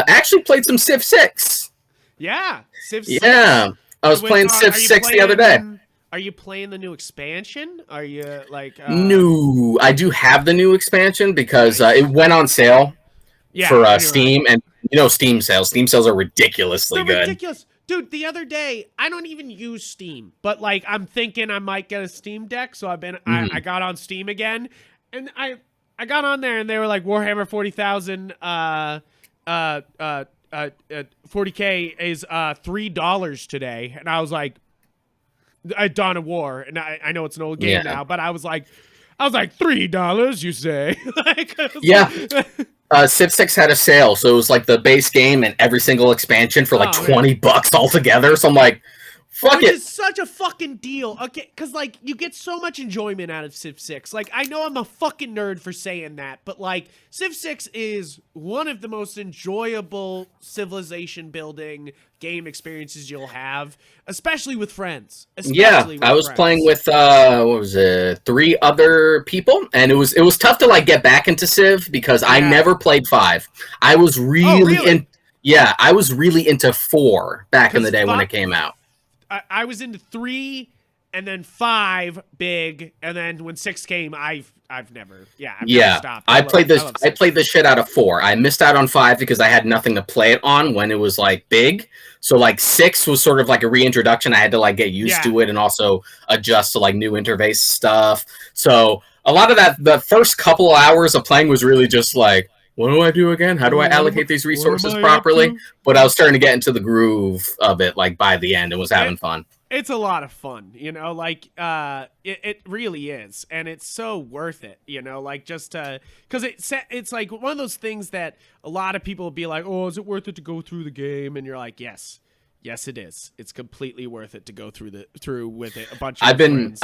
Actually played some Civ 6. Yeah, Civ 6. Yeah, I was playing Civ 6 the other day. Are you playing the new expansion? Are you like... No, I do have the new expansion because it went on sale for Steam, and you know Steam sales. Steam sales are ridiculously good. Ridiculous. Dude, the other day, I don't even use Steam, but like I'm thinking I might get a Steam Deck, so I got on Steam again, and I got on there and they were like Warhammer 40,000 40K is $3 today, and I was like, Dawn of War, and I know it's an old game now, but I was like $3, you say? Civ 6 had a sale, so it was like the base game and every single expansion for like $20 altogether. So I'm like, fuck it. It's such a fucking deal. Okay, because like you get so much enjoyment out of Civ 6. Like I know I'm a fucking nerd for saying that, but like Civ 6 is one of the most enjoyable civilization building game experiences you'll have, especially with friends. I was playing with 3 other people, and it was tough to like get back into Civ because I never played 5. I was really I was really into 4 back in the day when it came out. I was into 3 and then 5 big, and then when 6 came, I've never stopped. I played the shit out of 4. I missed out on 5 because I had nothing to play it on when it was like big. So like 6 was sort of like a reintroduction. I had to like get used to it and also adjust to like new interface stuff. So a lot of that, the first couple of hours of playing was really just like, what do I do again? How do I allocate these resources properly? But I was starting to get into the groove of it, like by the end, and was having fun. It's a lot of fun, you know, like it really is, and it's so worth it, you know, like just because it's like one of those things that a lot of people will be like, oh, is it worth it to go through the game? And you're like, yes, it is. It's completely worth it to go through with it. A bunch of I've been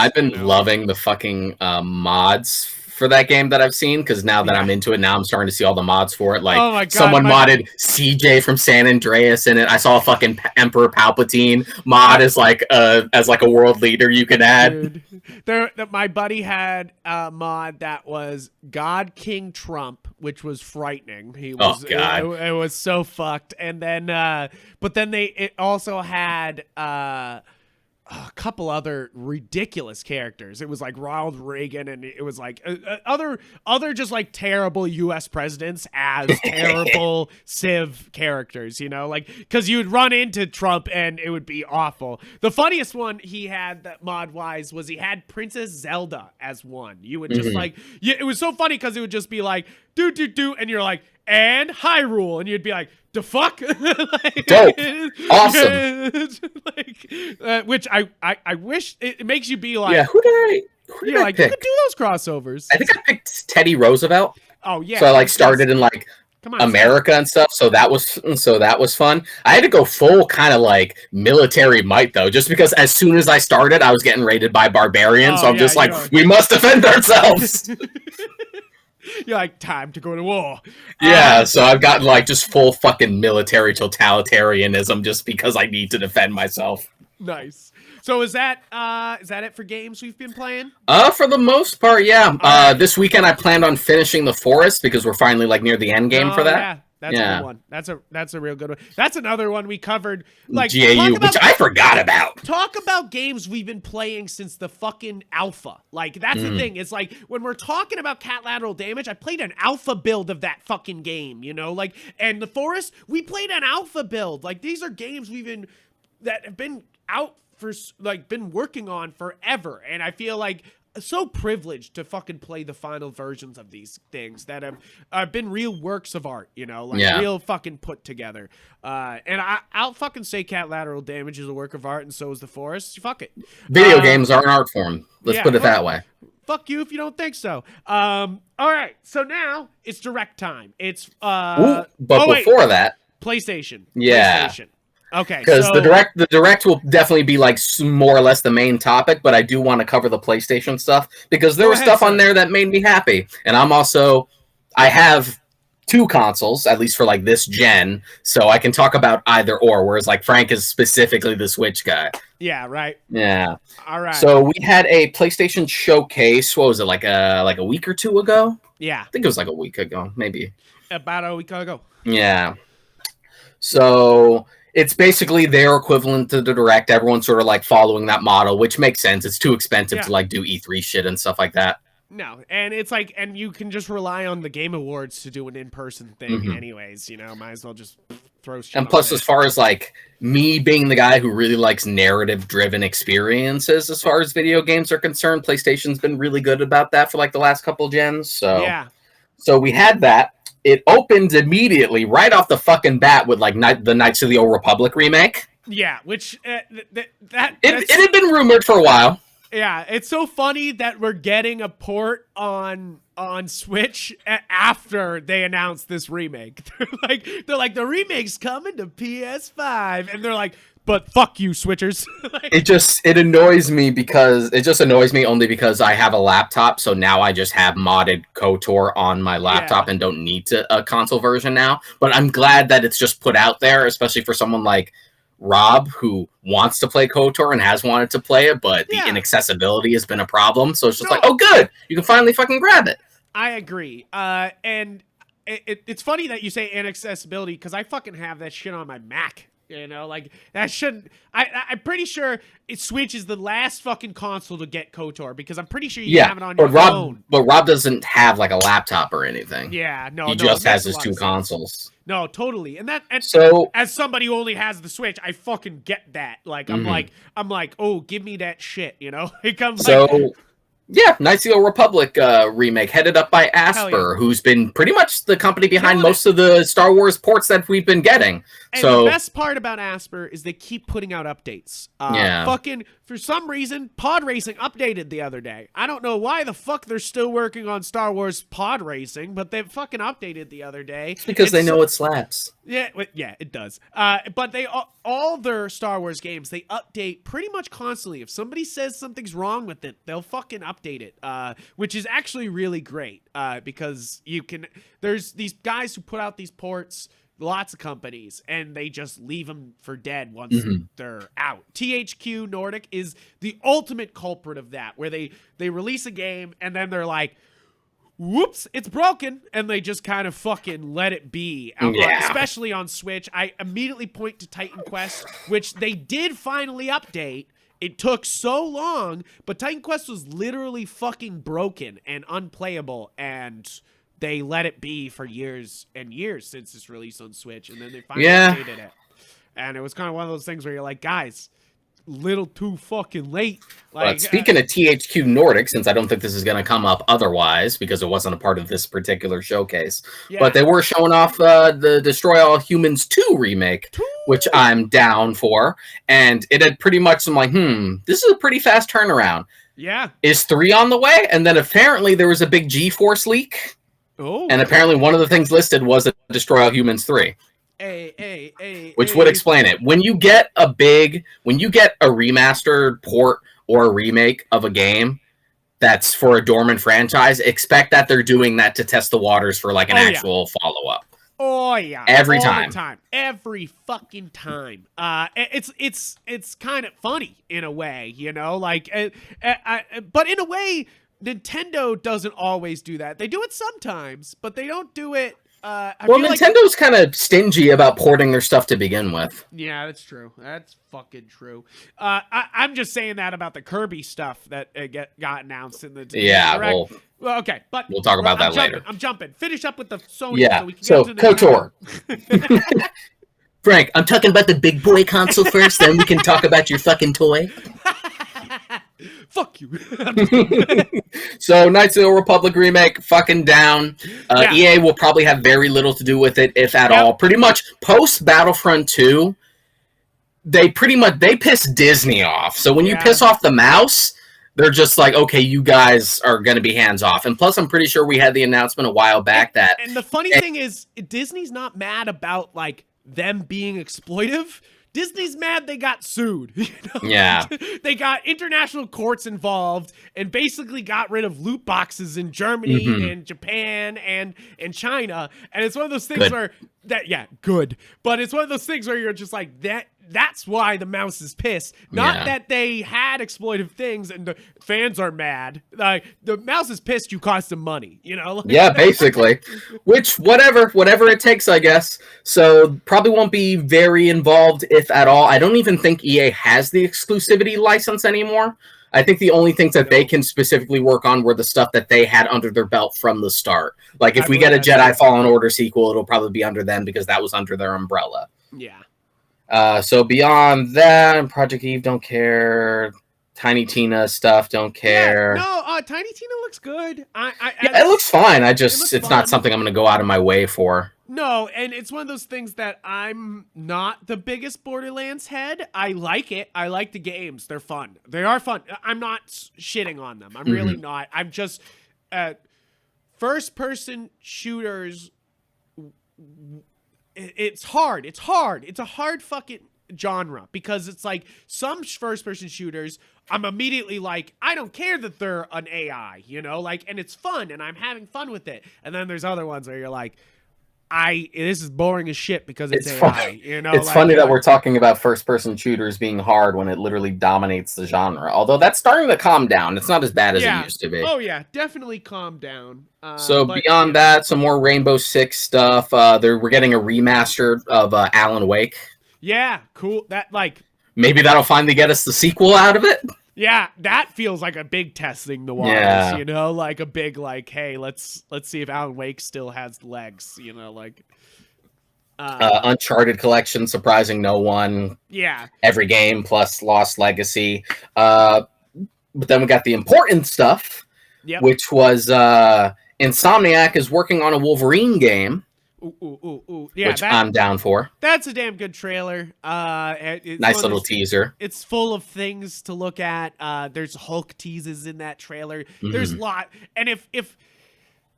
loving the fucking mods for that game that I've seen, because now that I'm into it, now I'm starting to see all the mods for it. Like, oh my God, someone modded CJ from San Andreas in it. I saw a fucking Emperor Palpatine mod as like a world leader you can add. Dude, my buddy had a mod that was God King Trump, which was frightening. He was, oh God, it was so fucked. And then, but then it also had a couple other ridiculous characters. It was like Ronald Reagan, and it was like other just like terrible U.S. presidents as terrible Civ characters, you know, like because you would run into Trump and it would be awful. The funniest one he had that mod wise was he had Princess Zelda as one. You would just like, it was so funny because it would just be like do, and you're like, and Hyrule, and you'd be like, the fuck? Like, dope, awesome. Like, which I wish it makes you be like, yeah, who did I like, pick? you could do those crossovers. I think I picked Teddy Roosevelt. Oh yeah. So I like started in like America and stuff. So that was fun. I had to go full kind of like military might though, just because as soon as I started, I was getting raided by barbarians. So I'm just like, we must defend ourselves. You're like, time to go to war. Yeah, so I've gotten like just full fucking military totalitarianism just because I need to defend myself. Nice. So is that it for games we've been playing? For the most part, yeah. This weekend I planned on finishing The Forest because we're finally like near the end game for that. Yeah. That's a good one. That's a real good one. That's another one we covered. Like GAU, which I forgot about. Talk about games we've been playing since the fucking alpha. Like that's the thing. It's like when we're talking about cat lateral damage, I played an alpha build of that fucking game. You know, like and The Forest, we played an alpha build. Like these are games that have been out for like been working on forever, and I feel like so privileged to fucking play the final versions of these things that have been real works of art, you know, like real fucking put together. And I'll fucking say cat lateral damage is a work of art, and so is The Forest. Fuck it. Video games are an art form. Let's put it that way. Fuck you if you don't think so. All right, so now it's direct time. It's before that, PlayStation. Yeah. PlayStation. Okay, because the direct will definitely be like more or less the main topic, but I do want to cover the PlayStation stuff because there was stuff on there that made me happy, and I have 2 consoles at least for like this gen, so I can talk about either or. Whereas like Frank is specifically the Switch guy. Yeah, right. Yeah. All right. So we had a PlayStation showcase. What was it, like a week or 2 ago? Yeah, I think it was like a week ago, maybe. About a week ago. Yeah. So it's basically their equivalent to the Direct. Everyone's sort of like following that model, which makes sense. It's too expensive to like do E3 shit and stuff like that. No, and it's like, and you can just rely on the Game Awards to do an in-person thing anyways, you know, might as well just throw shit. And plus, as far as like me being the guy who really likes narrative-driven experiences as far as video games are concerned, PlayStation's been really good about that for like the last couple gens. So yeah. So we had that. It opened immediately, right off the fucking bat, with like the Knights of the Old Republic remake. Yeah, which it had been rumored for a while. Yeah, it's so funny that we're getting a port on Switch after they announced this remake. They're like the remake's coming to PS5, and they're like, but fuck you, Switchers. It annoys me only because I have a laptop, so now I just have modded KOTOR on my laptop and don't need a console version now. But I'm glad that it's just put out there, especially for someone like Rob, who wants to play KOTOR and has wanted to play it, but the inaccessibility has been a problem. So it's just like, oh, good, you can finally fucking grab it. I agree. And it's funny that you say inaccessibility because I fucking have that shit on my Mac. You know, like that shouldn't. I'm pretty sure Switch is the last fucking console to get KOTOR because I'm pretty sure you can have it on your phone. But Rob doesn't have like a laptop or anything. Yeah, he just has his 2 consoles. No, totally. And so as somebody who only has the Switch, I fucking get that. Like I'm like, oh, give me that shit. You know, it comes Yeah, Knights of the Old Republic remake, headed up by Asper, who's been pretty much the company behind most of the Star Wars ports that we've been getting. And the best part about Asper is they keep putting out updates. Fucking, for some reason, Pod Racing updated the other day. I don't know why the fuck they're still working on Star Wars Pod Racing, but they fucking updated the other day. It's because they know it slaps. Yeah, it does. But they all their Star Wars games, they update pretty much constantly. If somebody says something's wrong with it, they'll fucking update update it, which is actually really great because there's these guys who put out these ports, lots of companies, and they just leave them for dead once they're out. THQ Nordic is the ultimate culprit of that, where they release a game and then they're like, whoops, it's broken, and they just kind of fucking let it be. Especially on Switch. I immediately point to Titan Quest, which they did finally update. It took so long, but Titan Quest was literally fucking broken and unplayable, and they let it be for years and years since its release on Switch, and then they finally updated it. And it was kind of one of those things where you're like, guys, little too fucking late. But speaking of THQ Nordic, since I don't think this is going to come up otherwise because it wasn't a part of this particular showcase, but they were showing off the Destroy All Humans 2 remake, which I'm down for, and it had pretty much, I'm like, this is a pretty fast turnaround. Yeah. Is 3 on the way? And then apparently there was a big GeForce leak, and apparently one of the things listed was a Destroy All Humans 3. Which would explain it. When you get a remastered port or a remake of a game that's for a dormant franchise, expect that they're doing that to test the waters for like an actual follow-up. Oh yeah. Every time. time. Every fucking time. It's kind of funny in a way, you know, like but in a way Nintendo doesn't always do that. They do it sometimes, but they don't do it. Nintendo's kind of stingy about porting their stuff to begin with. Yeah, that's true. That's fucking true. I'm just saying that about the Kirby stuff that got announced in the direct. Well, okay, but we'll talk about that later. I'm jumping. Finish up with the Sony. Yeah. So we can get into KOTOR. Frank, I'm talking about the big boy console first, then we can talk about your fucking toy. Fuck you. So, Knights of the Old Republic remake, fucking down. EA will probably have very little to do with it, if at all. Pretty much post Battlefront 2, they piss Disney off. So when you piss off the mouse, they're just like, okay, you guys are going to be hands off. And plus, I'm pretty sure we had the announcement a while back that. And the funny thing is, Disney's not mad about like them being exploitive. Disney's mad they got sued. You know? Yeah. They got international courts involved and basically got rid of loot boxes in Germany and Japan and China. And it's one of those things where good. But it's one of those things where you're just like, that's why the mouse is pissed. Not that they had exploitive things and the fans are mad. Like, the mouse is pissed you cost them money, you know? Yeah, basically. Which, whatever it takes, I guess. So, probably won't be very involved, if at all. I don't even think EA has the exclusivity license anymore. I think the only things that they can specifically work on were the stuff that they had under their belt from the start. Like, if we get a Jedi Fallen Order sequel, it'll probably be under them because that was under their umbrella. Yeah. So beyond that, Project Eve, don't care. Tiny Tina stuff, don't care. Yeah, no, Tiny Tina looks good. It looks fine. It's not something I'm going to go out of my way for. No, and it's one of those things that I'm not the biggest Borderlands head. I like it. I like the games. They're fun. They are fun. I'm not shitting on them. I'm really not. I'm just first-person shooters. It's hard. It's hard. It's a hard fucking genre because it's like some first-person shooters, I'm immediately like, I don't care that they're an AI, you know, like, and it's fun and I'm having fun with it. And then there's other ones where you're like, this is boring as shit because it's AI. Funny. You know, it's like, funny that we're talking about first-person shooters being hard when it literally dominates the genre. Although that's starting to calm down. It's not as bad as it used to be. Oh yeah, definitely calm down. So beyond that, some more Rainbow Six stuff. We're getting a remaster of Alan Wake. Yeah, cool. That maybe that'll finally get us the sequel out of it. Yeah, that feels like a big testing the waters, you know, like a big hey, let's see if Alan Wake still has legs, you know, like Uncharted collection, surprising no one. Yeah. Every game plus Lost Legacy. But then we got the important stuff, which was Insomniac is working on a Wolverine game. Yeah, which I'm down for. That's a damn good trailer. Nice little teaser. It's full of things to look at. There's Hulk teases in that trailer. There's a lot. And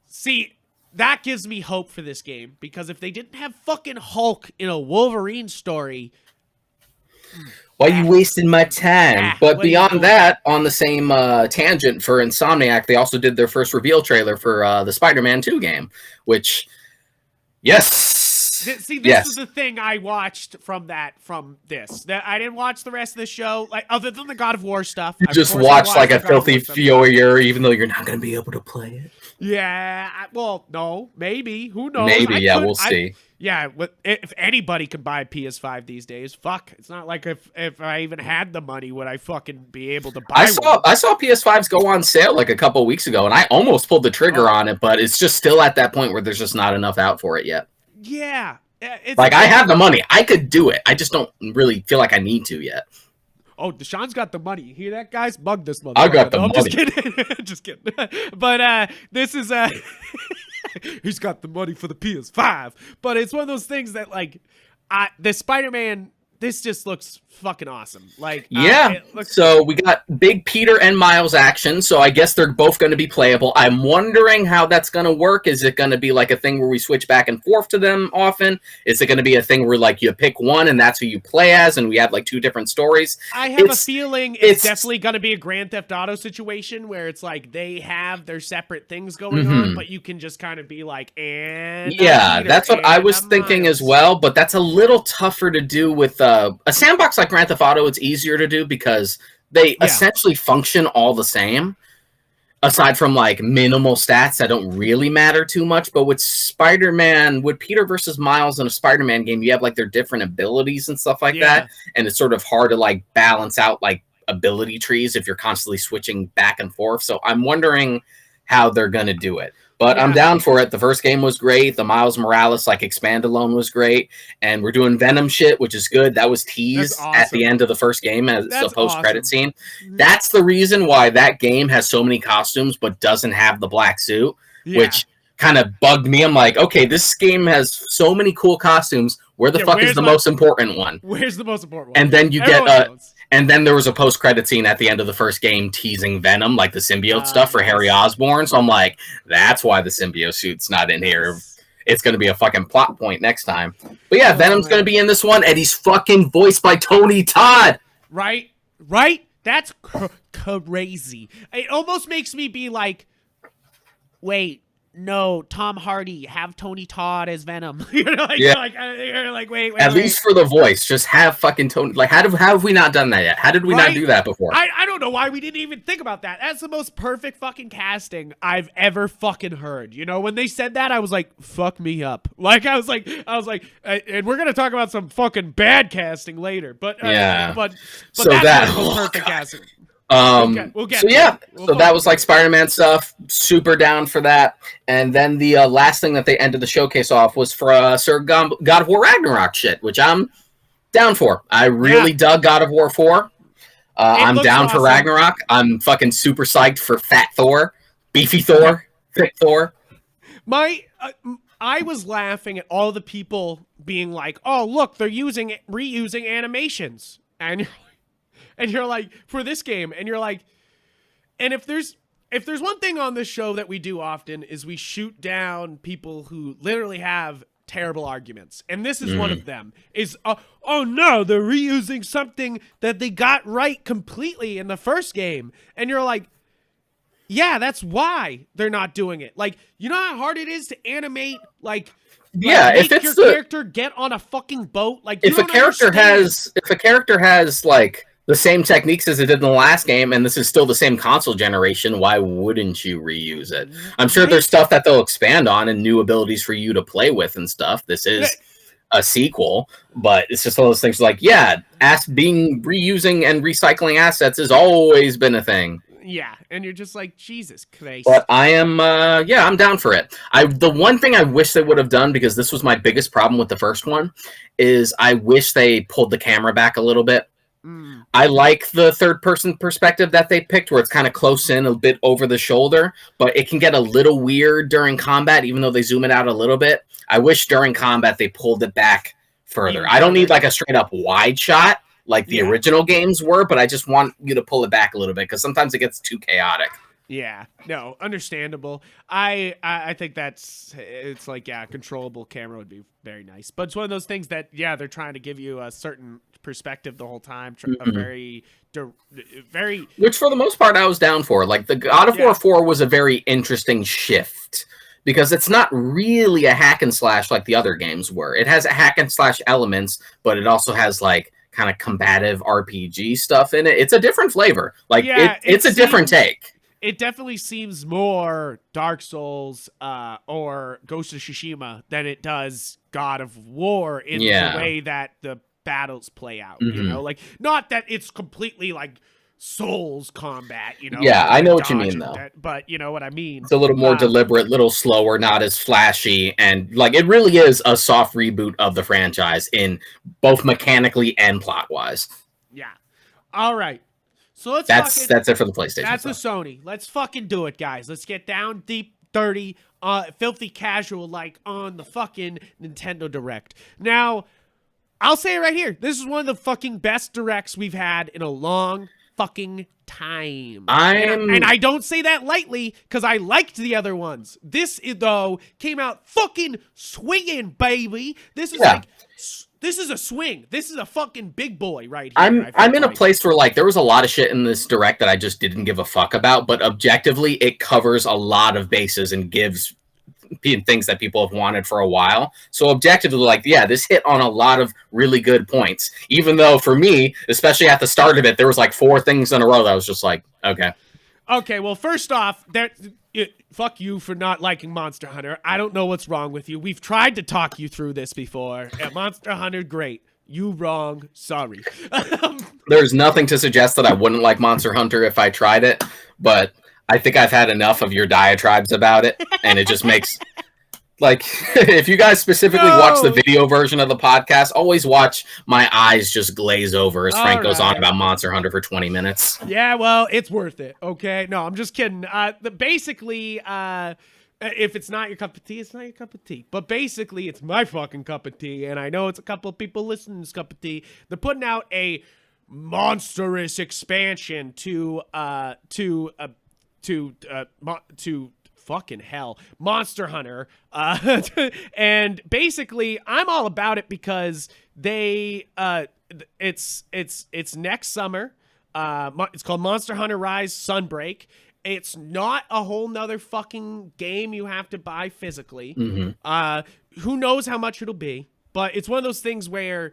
see, that gives me hope for this game because if they didn't have fucking Hulk in a Wolverine story. Why you wasting my time? But what are you beyond doing? that, on the same tangent for Insomniac, they also did their first reveal trailer for the Spider-Man 2 game, which, yes. This yes. is the thing I watched from this. That I didn't watch the rest of the show, like other than the God of War stuff. You just watched like a filthy Fiore, even though you're not going to be able to play it. Yeah, well, no, maybe. Who knows? Maybe, we'll see. Yeah, if anybody can buy a PS5 these days, fuck. It's not like if I even had the money, would I fucking be able to buy one? I saw PS5s go on sale like a couple of weeks ago, and I almost pulled the trigger on it, but it's just still at that point where there's just not enough out for it yet. Yeah. Like, I have the money. I could do it. I just don't really feel like I need to yet. Oh, Deshaun's got the money. You hear that, guys? Mug this motherfucker. I got the money. Just kidding. Just kidding. But this is he's got the money for the PS5. But it's one of those things that, like, the Spider-Man, this just looks fucking awesome. Like, so we got big Peter and Miles action, so I guess they're both going to be playable. I'm wondering how that's going to work. Is it going to be like a thing where we switch back and forth to them often? Is it going to be a thing where, like, you pick one and that's who you play as, and we have like two different stories? I have a feeling it's definitely going to be a Grand Theft Auto situation where it's like they have their separate things going on, but you can just kind of be like, that's what I was thinking as well, but that's a little tougher to do with a sandbox like Grand Theft Auto. It's easier to do because they essentially function all the same, aside from like minimal stats that don't really matter too much. But with Spider-Man, with Peter versus Miles in a Spider-Man game, you have like their different abilities and stuff like that, and it's sort of hard to like balance out like ability trees if you're constantly switching back and forth. So I'm wondering how they're gonna do it. But I'm down for it. The first game was great. The Miles Morales like expand alone was great, and we're doing Venom shit, which is good. That was teased at the end of the first game as the post-credit scene. That's the reason why that game has so many costumes but doesn't have the black suit, which kind of bugged me. I'm like, okay, this game has so many cool costumes. Where the fuck is the most important one? Where's the most important one? And then you and then there was a post-credit scene at the end of the first game teasing Venom, like the symbiote stuff for Harry Osborn. So I'm like, that's why the symbiote suit's not in here. It's going to be a fucking plot point next time. But yeah, Venom's going to be in this one, and he's fucking voiced by Tony Todd. Right? That's crazy. It almost makes me be like, wait. No, Tom Hardy, have Tony Todd as Venom. You're like, wait. At least for the voice, just have fucking Tony. Like, how have we not done that yet? How did we not do that before? I don't know why we didn't even think about that. That's the most perfect fucking casting I've ever fucking heard. You know, when they said that, I was like, fuck me up. Like, I was like, and we're gonna talk about some fucking bad casting later. But so that's the most perfect casting. So that was like Spider-Man stuff. Super down for that. And then the last thing that they ended the showcase off was for Sir God of War Ragnarok shit, which I'm down for. I really dug God of War 4. I'm down for Ragnarok. I'm fucking super psyched for Fat Thor, Beefy Thor, Thick Thor. I was laughing at all the people being like, "Oh, look, they're reusing animations," and you're like, for this game, and you're like, and if there's one thing on this show that we do often is we shoot down people who literally have terrible arguments, and this is one of them. Is oh no, they're reusing something that they got right completely in the first game, and you're like, yeah, that's why they're not doing it. Like, you know how hard it is to animate, make if it's your character get on a fucking boat, like if a character has like the same techniques as it did in the last game, and this is still the same console generation, why wouldn't you reuse it? I'm sure there's stuff that they'll expand on and new abilities for you to play with and stuff. This is a sequel, but it's just one of those things like, reusing and recycling assets has always been a thing. Yeah, and you're just like, Jesus Christ. But I am, I'm down for it. The one thing I wish they would have done, because this was my biggest problem with the first one, is I wish they pulled the camera back a little bit. I like the third-person perspective that they picked, where it's kind of close in, a bit over the shoulder, but it can get a little weird during combat, even though they zoom it out a little bit. I wish during combat they pulled it back further. I don't need like a straight-up wide shot like the original games were, but I just want you to pull it back a little bit, because sometimes it gets too chaotic. Yeah, no, understandable. I think it's like, yeah, controllable camera would be very nice, but it's one of those things that, yeah, they're trying to give you a certain perspective the whole time, a very Which for the most part I was down for. Like the God of Yeah. War 4 was a very interesting shift because it's not really a hack and slash like the other games were. It has a hack and slash elements, but it also has like kind of combative RPG stuff in it. It's a different flavor. Like Yeah, it's a different take. It definitely seems more Dark Souls or Ghost of Tsushima than it does God of War in the way that the battles play out. You know, like, not that it's completely like Souls combat, you know. Yeah, I know what you mean, though. But you know what I mean. It's a little more deliberate, little slower, not as flashy, and like it really is a soft reboot of the franchise in both mechanically and plot-wise. Yeah. All right. So that's it for the PlayStation. That's a Sony. Let's fucking do it, guys. Let's get down deep, dirty, filthy casual like on the fucking Nintendo Direct. Now, I'll say it right here. This is one of the fucking best directs we've had in a long fucking time. And I don't say that lightly because I liked the other ones. This, though, came out fucking swinging, baby. This is like... This is a swing. This is a fucking big boy right here. I'm in a place where like there was a lot of shit in this direct that I just didn't give a fuck about, but objectively it covers a lot of bases and gives things that people have wanted for a while. So objectively, like, yeah, this hit on a lot of really good points. Even though for me, especially at the start of it, there was like 4 things in a row that I was just like, okay. Okay, well, first off, fuck you for not liking Monster Hunter. I don't know what's wrong with you. We've tried to talk you through this before. Monster Hunter, great. You wrong. Sorry. There's nothing to suggest that I wouldn't like Monster Hunter if I tried it, but I think I've had enough of your diatribes about it, and it just makes... Like, if you guys specifically watch the video version of the podcast, always watch my eyes just glaze over as Frank goes on about Monster Hunter for 20 minutes. Yeah, well, it's worth it, okay? No, I'm just kidding. Basically, if it's not your cup of tea, it's not your cup of tea. But basically, it's my fucking cup of tea, and I know it's a couple of people listening to this cup of tea. They're putting out a monstrous expansion to fucking hell, Monster Hunter, and basically I'm all about it because they it's next summer. It's called Monster Hunter Rise Sunbreak. It's not a whole nother fucking game you have to buy physically. Who knows how much it'll be, but it's one of those things where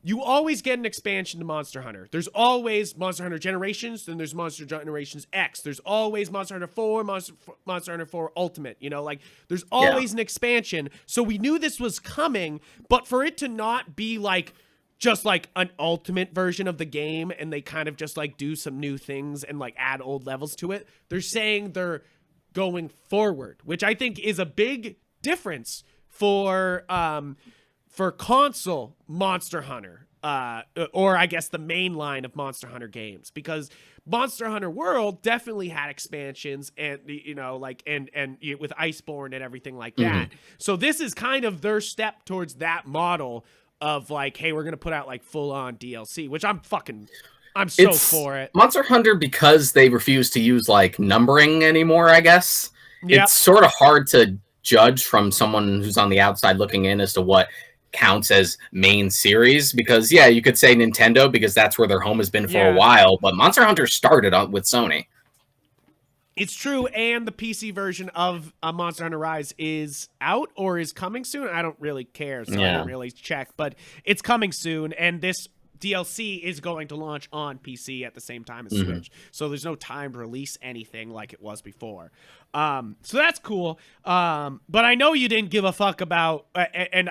you always get an expansion to Monster Hunter. There's always Monster Hunter Generations, then there's Monster Generations X. There's always Monster Hunter 4, Monster Hunter 4 Ultimate. You know, like, there's always an expansion. So we knew this was coming, but for it to not be, like, just, like, an ultimate version of the game, and they kind of just, like, do some new things and, like, add old levels to it, they're saying they're going forward, which I think is a big difference for console Monster Hunter, or I guess the main line of Monster Hunter games, because Monster Hunter World definitely had expansions and, you know, like, and with Iceborne and everything like that. So this is kind of their step towards that model of like, hey, we're going to put out like full on DLC, which I'm so for it. Monster Hunter, because they refuse to use like numbering anymore, I guess. It's sort of hard to judge from someone who's on the outside looking in as to what counts as main series, because you could say Nintendo because that's where their home has been for a while, but Monster Hunter started with Sony. It's true, and the PC version of Monster Hunter Rise is out or is coming soon. I don't really care, so I don't really check, but it's coming soon, and this DLC is going to launch on PC at the same time as Switch, so there's no time to release anything like it was before. So that's cool, but I know you didn't give a fuck about, and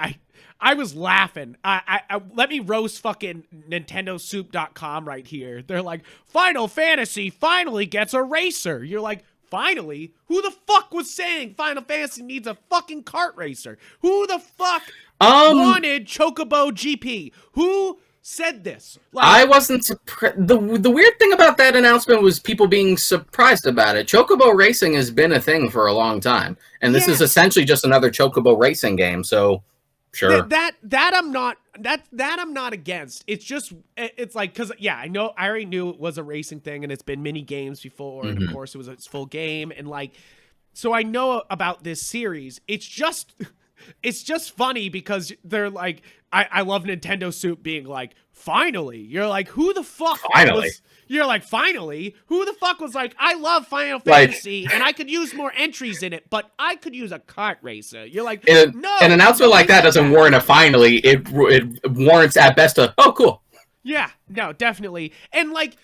I was laughing. I let me roast fucking NintendoSoup.com right here. They're like, Final Fantasy finally gets a racer. You're like, finally? Who the fuck was saying Final Fantasy needs a fucking kart racer? Who the fuck wanted Chocobo GP? Who said this? Like, I wasn't surprised. The weird thing about that announcement was people being surprised about it. Chocobo racing has been a thing for a long time, and this is essentially just another Chocobo racing game, so... Sure. That I'm not against. It's just it's like, because I already knew it was a racing thing, and it's been mini games before, and of course it was its full game, and like, so I know about this series. It's just funny because they're like, I love Nintendo Soup being like, finally. You're like, who the fuck? Finally. You're like, finally? Who the fuck was like, I love Final Fantasy, and I could use more entries in it, but I could use a kart racer. You're like, no. An announcement like that doesn't warrant a finally. It warrants at best a, oh, cool. Yeah, no, definitely. And like,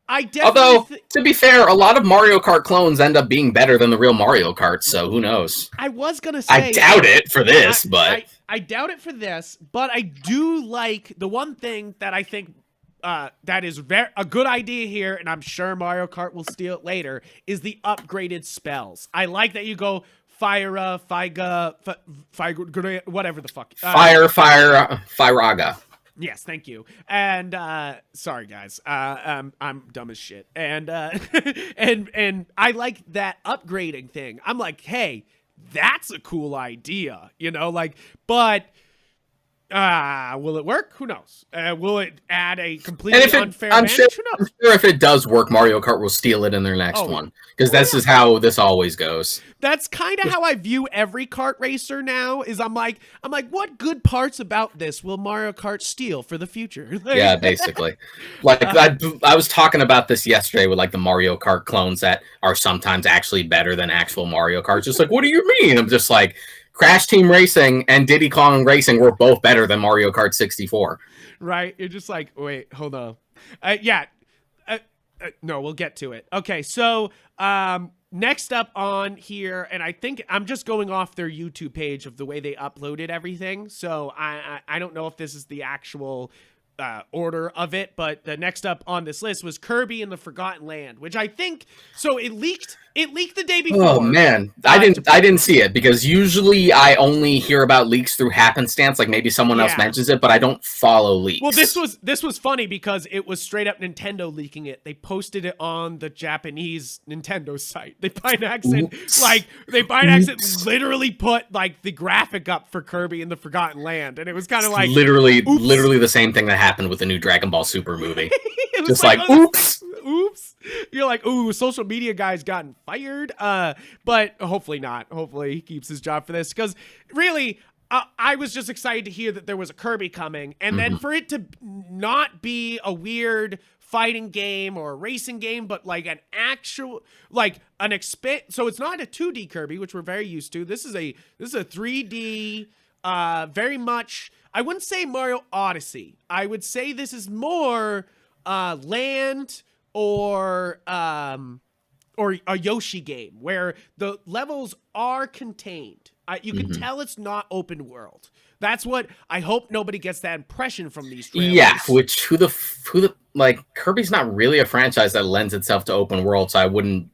I definitely... Although, to be fair, a lot of Mario Kart clones end up being better than the real Mario Kart, so who knows? I was going to say... I doubt it for this, but... I doubt it for this, but I do like the one thing that I think that is a good idea here, and I'm sure Mario Kart will steal it later, is the upgraded spells. I like that you go Fire, Fire, whatever the fuck. Firaga. Yes, thank you. And sorry guys, I'm dumb as shit. And and I like that upgrading thing. I'm like, hey, that's a cool idea, like, but will it work? Who knows? Will it add a completely unfair advantage? Who knows? I'm sure if it does work, Mario Kart will steal it in their next one, because this is how this always goes. That's kind of how I view every kart racer now. Is I'm like, what good parts about this will Mario Kart steal for the future? Yeah, basically. Like I was talking about this yesterday with like the Mario Kart clones that are sometimes actually better than actual Mario Kart. Just like, what do you mean? I'm just like, Crash Team Racing and Diddy Kong Racing were both better than Mario Kart 64. Right? You're just like, wait, hold on. No, we'll get to it. Okay, so next up on here, and I think I'm just going off their YouTube page of the way they uploaded everything. So I don't know if this is the actual order of it, but the next up on this list was Kirby and the Forgotten Land, which I think, so it leaked the day before. Oh man, I didn't see it, because usually I only hear about leaks through happenstance, like maybe someone else mentions it, but I don't follow leaks. Well, this was funny because it was straight up Nintendo leaking it. They posted it on the Japanese Nintendo site. They by accident literally put like the graphic up for Kirby and the Forgotten Land, and it was kind of like literally the same thing that happened with the new Dragon Ball Super movie. Just like oops. You're like, ooh, social media guy's gotten fired. But hopefully not. Hopefully he keeps his job for this, because really, I was just excited to hear that there was a Kirby coming, and then for it to not be a weird fighting game or a racing game, but like an actual, like so it's not a 2D Kirby, which we're very used to. This is a 3D, very much, I wouldn't say Mario Odyssey. I would say this is more Land or a Yoshi game, where the levels are contained. You can tell it's not open world. That's what I hope nobody gets that impression from these trailers. Yeah, which who the like, Kirby's not really a franchise that lends itself to open world, so I wouldn't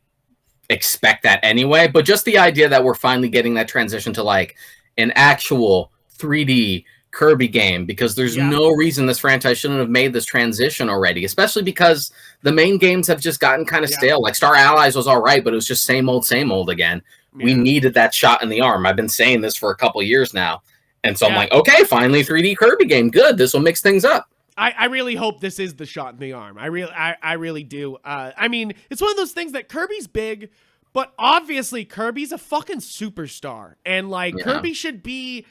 expect that anyway. But just the idea that we're finally getting that transition to like an actual 3D Kirby game, because there's no reason this franchise shouldn't have made this transition already, especially because the main games have just gotten kind of stale. Like Star Allies was all right, but it was just same old again. We needed that shot in the arm. I've been saying this for a couple years now, and so I'm like, okay, finally 3D Kirby game, good, this will mix things up. I really hope this is the shot in the arm. I really do. I mean, it's one of those things that Kirby's big, but obviously Kirby's a fucking superstar, and like Kirby should be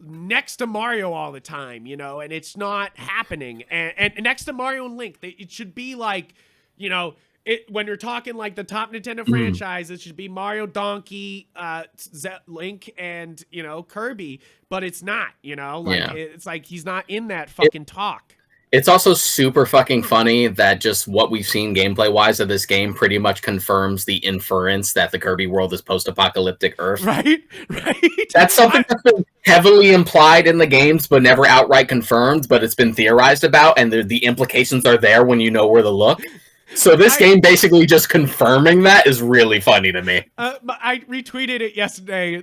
next to Mario all the time, and it's not happening. And next to Mario and Link, it should be like, when you're talking like the top Nintendo franchise, it should be Mario, Donkey, Link, and Kirby, but it's not. It's like he's not in that fucking talk. It's also super fucking funny that just what we've seen gameplay-wise of this game pretty much confirms the inference that the Kirby world is post-apocalyptic Earth. Right. That's something that's been heavily implied in the games, but never outright confirmed, but it's been theorized about, and the implications are there when you know where to look. So this game basically just confirming that is really funny to me. I retweeted it yesterday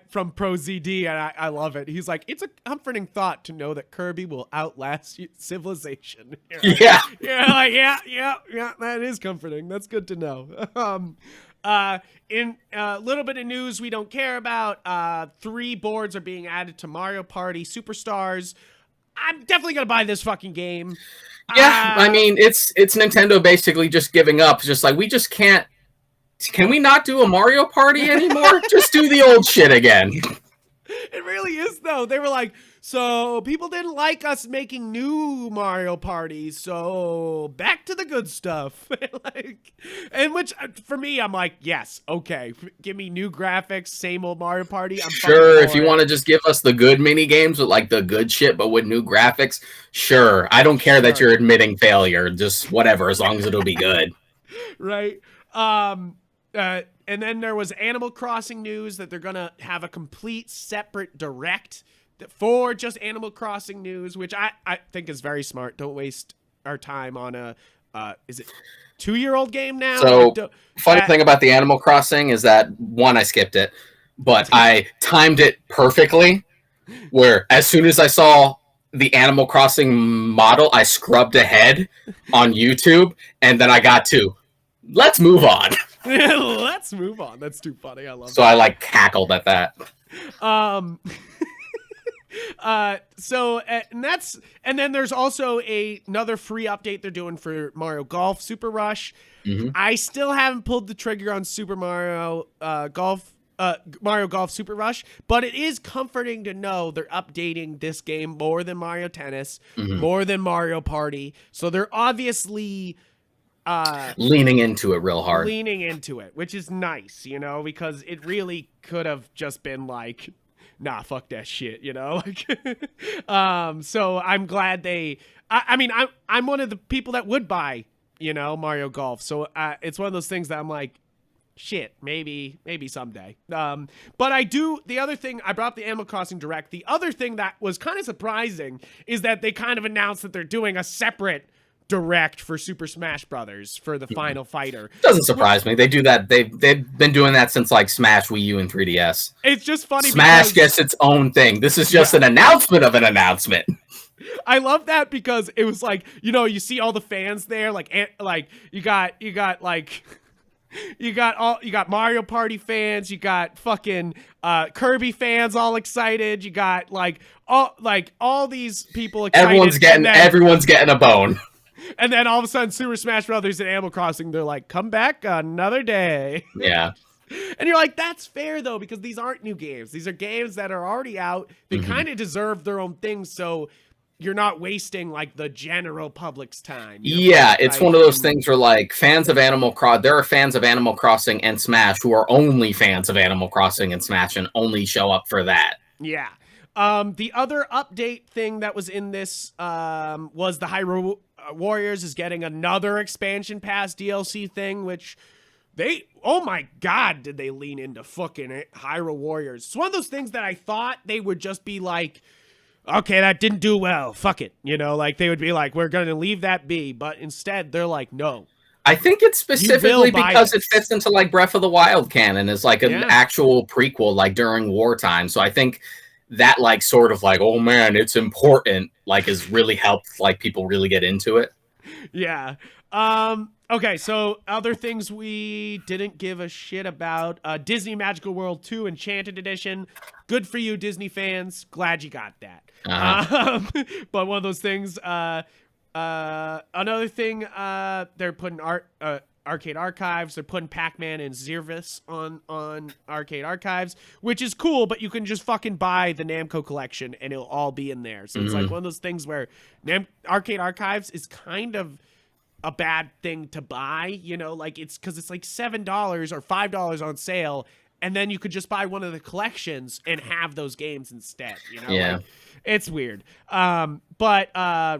from ProZD, and I love it. He's like, it's a comforting thought to know that Kirby will outlast civilization. Yeah. Yeah, that is comforting. That's good to know. In a little bit of news we don't care about, 3 boards are being added to Mario Party Superstars. I'm definitely gonna buy this fucking game. Yeah, I mean, it's Nintendo basically just giving up. Just like, we just can't. Can we not do a Mario Party anymore? Just do the old shit again. It really is, though. They were like, so people didn't like us making new Mario parties, so back to the good stuff. And which, for me, I'm like, yes, okay, give me new graphics, same old Mario Party. I'm sure, if you want to just give us the good mini games with like the good shit, but with new graphics, sure. I don't care that you're admitting failure. Just whatever, as long as it'll be good. Right. And then there was Animal Crossing news that they're going to have a complete separate direct for just Animal Crossing news, which I think is very smart. Don't waste our time on a, is it 2-year-old game now? So, funny thing about the Animal Crossing is that, one, I skipped it, but I timed it perfectly, where as soon as I saw the Animal Crossing model, I scrubbed ahead on YouTube, and then I got to, let's move on. Let's move on. That's too funny. I love so that. I like cackled at that. And then there's also another free update they're doing for Mario Golf Super Rush. Mm-hmm. I still haven't pulled the trigger on Super Mario Golf Super Rush, but it is comforting to know they're updating this game more than Mario Tennis, more than Mario Party. So they're obviously leaning into it real hard. Leaning into it, which is nice, you know, because it really could have just been like, nah, fuck that shit, you know? So I'm glad I'm one of the people that would buy, you know, Mario Golf. So it's one of those things that I'm like, shit, maybe someday. But the other thing, I brought up the Animal Crossing Direct. The other thing that was kind of surprising is that they kind of announced that they're doing a separate Direct for Super Smash Brothers for the Final Fighter. Doesn't surprise me. They do that. They've been doing that since like Smash, Wii U, and 3DS. It's just funny. Smash gets its own thing. This is just an announcement of an announcement. I love that because it was like, you know, you see all the fans there, like you got Mario Party fans, you got fucking Kirby fans all excited, you got all these people excited. Everyone's getting a bone. And then all of a sudden, Super Smash Brothers and Animal Crossing, they're like, come back another day. Yeah. And you're like, that's fair, though, because these aren't new games. These are games that are already out. They kind of deserve their own thing, so you're not wasting, like, the general public's time. Yeah, it's one of those things where, like, fans of Animal Crossing, there are fans of Animal Crossing and Smash who are only fans of Animal Crossing and Smash and only show up for that. Yeah. The other update thing that was in this was the Hyrule Warriors is getting another expansion pass DLC thing, which oh my god, did they lean into fucking Hyrule Warriors. It's one of those things that I thought they would just be like, okay, that didn't do well, fuck it. You know, like they would be like, we're going to leave that be. But instead, they're like, no. I think it's specifically because it fits into like Breath of the Wild canon as like an actual prequel, like during wartime. So I think that like sort of like, oh man, it's important, like has really helped like people really get into it. Yeah. Okay, so other things we didn't give a shit about. Disney Magical World 2 Enchanted Edition. Good for you, Disney fans. Glad you got that. But one of those things, another thing, they're putting Arcade Archives. They're putting Pac-Man and Xervis on Arcade Archives, which is cool, but you can just fucking buy the Namco collection and it'll all be in there. So it's like one of those things where Arcade Archives is kind of a bad thing to buy, you know, like it's because it's like $7 or $5 on sale, and then you could just buy one of the collections and have those games instead, you know? Yeah. Like, it's weird. But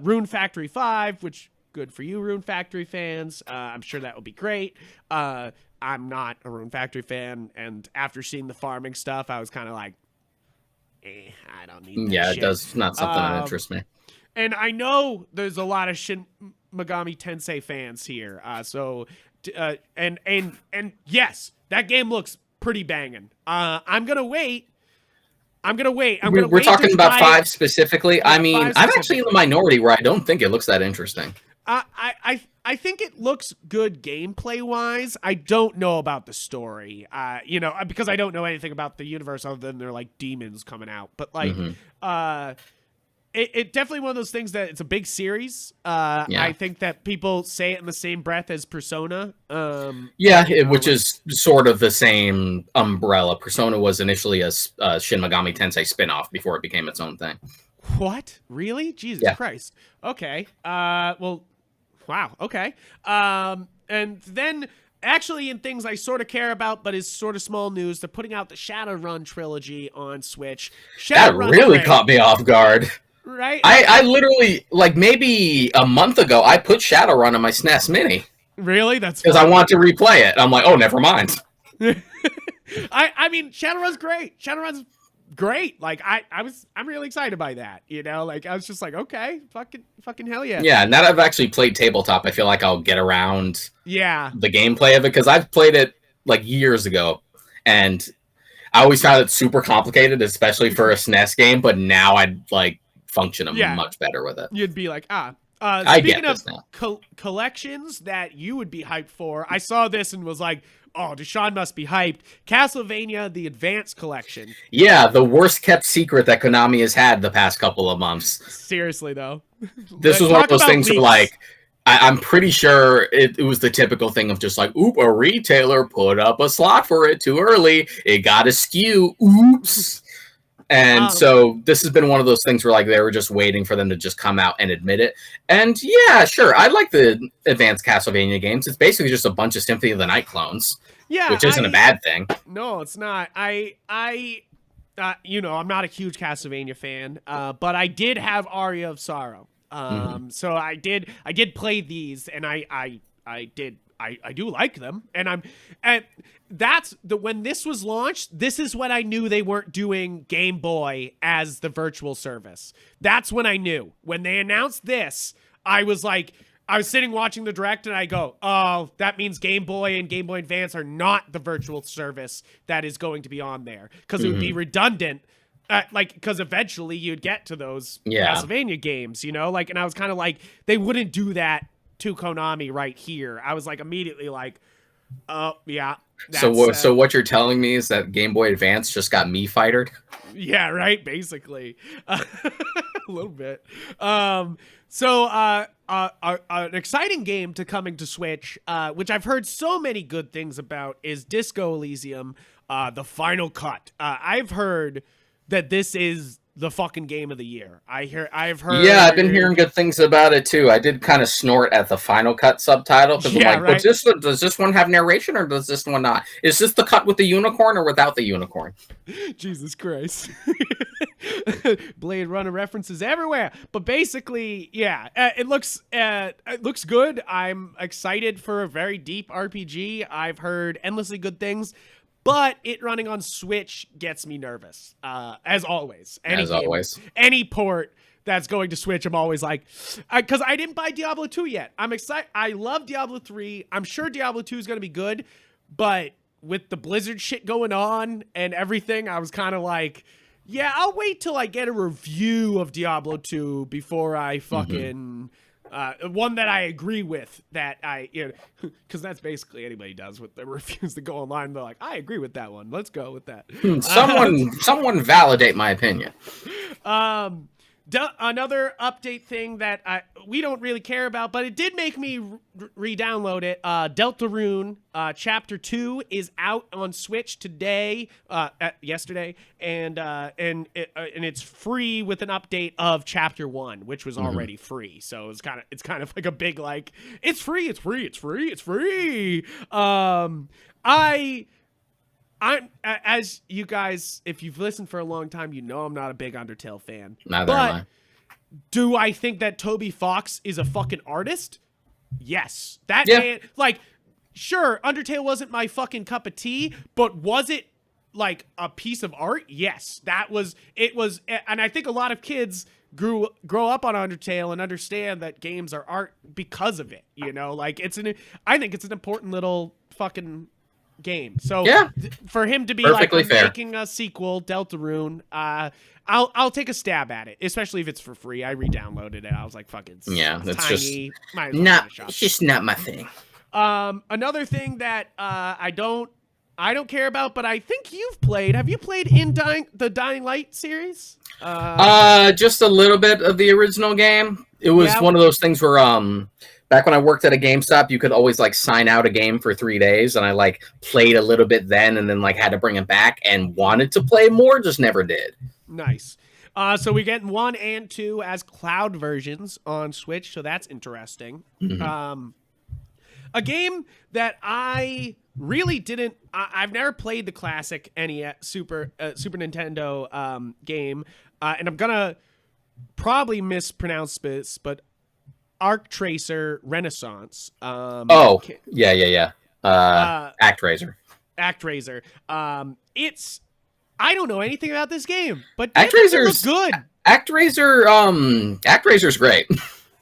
Rune Factory 5, which good for you, Rune Factory fans. I'm sure that will be great. I'm not a Rune Factory fan, and after seeing the farming stuff, I was kind of like, I don't need that shit. It does not something that interests me. And I know there's a lot of Shin Megami Tensei fans here. And yes, that game looks pretty banging. I'm gonna wait. We're talking about 5 specifically. I mean, I'm actually in the minority where I don't think it looks that interesting. I I think it looks good gameplay wise. I don't know about the story, because I don't know anything about the universe other than they're like demons coming out. But like, it definitely one of those things that it's a big series. I think that people say it in the same breath as Persona. Which is sort of the same umbrella. Persona was initially a Shin Megami Tensei spin-off before it became its own thing. What? Really? Jesus Christ. Okay. Well, wow. Okay. And then actually in things I sort of care about, but is sort of small news, they're putting out the Shadowrun trilogy on Switch. That really caught me off guard. Right? I literally, like, maybe a month ago, I put Shadowrun on my SNES Mini. Really? That's because I want to replay it. I'm like, oh, never mind. I mean, Shadowrun's great. Shadowrun's great. Like I'm really excited by that. Like I was just like, okay, fucking hell yeah. Yeah, now that I've actually played tabletop, I feel like I'll get around the gameplay of it because I've played it like years ago, and I always found it super complicated, especially for a SNES game. But now I'd like function much better with it. You'd be like, I speaking get this of now. Collections that you would be hyped for, I saw this and was like, oh, Deshaun must be hyped. Castlevania, the Advance Collection. Yeah, the worst kept secret that Konami has had the past couple of months. Seriously, though. This was one of those things where, like, I'm pretty sure it was the typical thing of just like, oop, a retailer put up a slot for it too early. It got askew. Oops. And so this has been one of those things where like they were just waiting for them to just come out and admit it. And yeah, sure, I like the Advanced Castlevania games. It's basically just a bunch of Symphony of the Night clones. Yeah, which isn't a bad thing. No, it's not. I'm not a huge Castlevania fan, but I did have Aria of Sorrow. So I did play these, and I do like them, and when this was launched, this is when I knew they weren't doing Game Boy as the virtual service. That's when I knew. When they announced this, I was sitting watching the Direct and I go, oh, that means Game Boy and Game Boy Advance are not the virtual service that is going to be on there because it would be redundant. Because eventually you'd get to those Castlevania games, and I was kind of like, they wouldn't do that to Konami right here. I was like immediately like, oh yeah. So what you're telling me is that Game Boy Advance just got me fightered? Yeah, right. Basically, a little bit. An exciting game coming to Switch, which I've heard so many good things about, is Disco Elysium, the Final Cut. I've heard that this is the fucking game of the year. I've heard. Yeah, I've been hearing good things about it too. I did kind of snort at the Final Cut subtitle because I'm like, right. Does this one have narration or does this one not? Is this the cut with the unicorn or without the unicorn? Jesus Christ. Blade Runner references everywhere. But basically, yeah, it looks good. I'm excited for a very deep RPG. I've heard endlessly good things. But it running on Switch gets me nervous, as always. Any port that's going to Switch, I'm always like, because I didn't buy Diablo 2 yet. I'm excited. I love Diablo 3. I'm sure Diablo 2 is going to be good, but with the Blizzard shit going on and everything, I was kind of like, yeah, I'll wait till I get a review of Diablo 2 before I fucking... one that I agree with, that because that's basically anybody does with the reviews that go online. They're like, I agree with that one. Let's go with that. Someone validate my opinion. Another update thing that we don't really care about, but it did make me re-download it. Deltarune Chapter 2 is out on Switch yesterday, and it's free with an update of Chapter 1, which was already free. So it's kind of like a big like, it's free. I'm as you guys, if you've listened for a long time, I'm not a big Undertale fan. Neither am I. Do I think that Toby Fox is a fucking artist? Yes. Man, like, sure, Undertale wasn't my fucking cup of tea, but was it like a piece of art? Yes. It was, and I think a lot of kids grow up on Undertale and understand that games are art because of it. Like I think it's an important little fucking game. So Yeah, for him to be perfectly like, I'm fair. making a sequel, Deltarune, I'll take a stab at it, especially if it's for free. I re-downloaded it. I was like, fuck it, Yeah, it's tiny. just Might as well give it a shot. it's just not my thing. Another thing that I don't care about, but I think you've played. Have you played the Dying Light series? Just a little bit of the original game. It was one of those things where back when I worked at a GameStop, you could always like sign out a game for 3 days, and I like played a little bit then, and then like had to bring it back and wanted to play more, just never did. Nice. So we get 1 and 2 as cloud versions on Switch, so that's interesting. Mm-hmm. A game that I really didn't. I've never played the classic NES Super Nintendo game, and I'm gonna probably mispronounce this, but Arc Tracer Renaissance. Yeah. ActRaiser. It's. I don't know anything about this game, but ActRaiser's good. ActRaiser's great.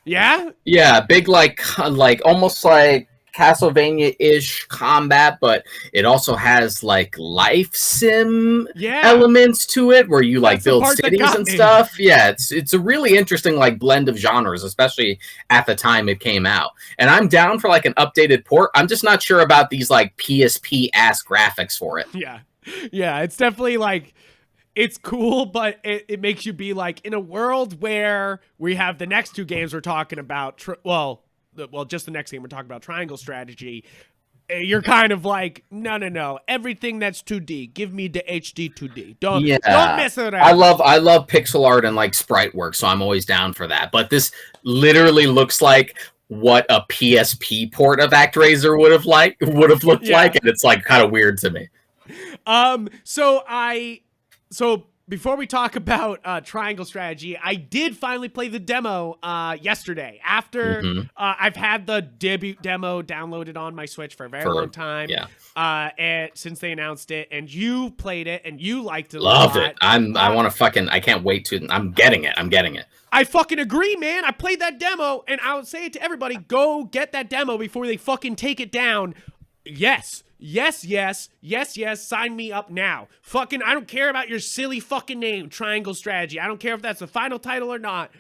Yeah? Yeah, big like almost like Castlevania-ish combat, but it also has like life sim elements to it where you like build cities and stuff. Yeah, it's a really interesting like blend of genres, especially at the time it came out. And I'm down for like an updated port. I'm just not sure about these like PSP ass graphics for it. Yeah, it's definitely like it's cool, but it makes you be like, in a world where we have the next 2 games we're talking about, just the next game we're talking about, Triangle Strategy, you're kind of like, no, everything that's 2D, give me the HD 2D. Don't mess it up. I love pixel art and like sprite work, so I'm always down for that. But this literally looks like what a PSP port of ActRaiser would have looked like, and it's like kind of weird to me. So before we talk about Triangle Strategy, I did finally play the demo yesterday. After I've had the debut demo downloaded on my Switch for a very long time. Yeah. And since they announced it, and you played it, and you liked it. Loved it. I can't wait to. I'm getting it. I fucking agree, man. I played that demo, and I would say it to everybody: go get that demo before they fucking take it down. Yes. Sign me up now. Fucking, I don't care about your silly fucking name, Triangle Strategy. I don't care if that's the final title or not.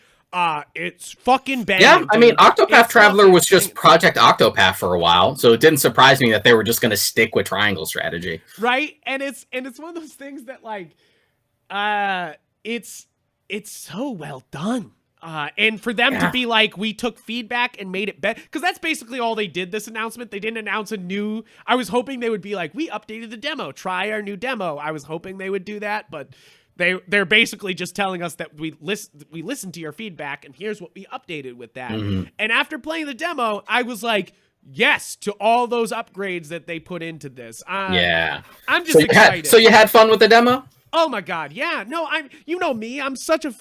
It's fucking bad. Yeah, I mean, Octopath Traveler was just Project Octopath for a while, so it didn't surprise me that they were just going to stick with Triangle Strategy. Right? And it's one of those things that like, it's so well done. And for them to be like, we took feedback and made it better, because that's basically all they did this announcement. They didn't announce a new. I was hoping they would be like, we updated the demo, try our new demo. I was hoping they would do that, but they're basically just telling us that we listened to your feedback and here's what we updated with that. And after playing the demo, I was like, yes to all those upgrades that they put into this. I'm just excited. So you had fun with the demo? Oh my god, yeah. No, you know me. I'm such a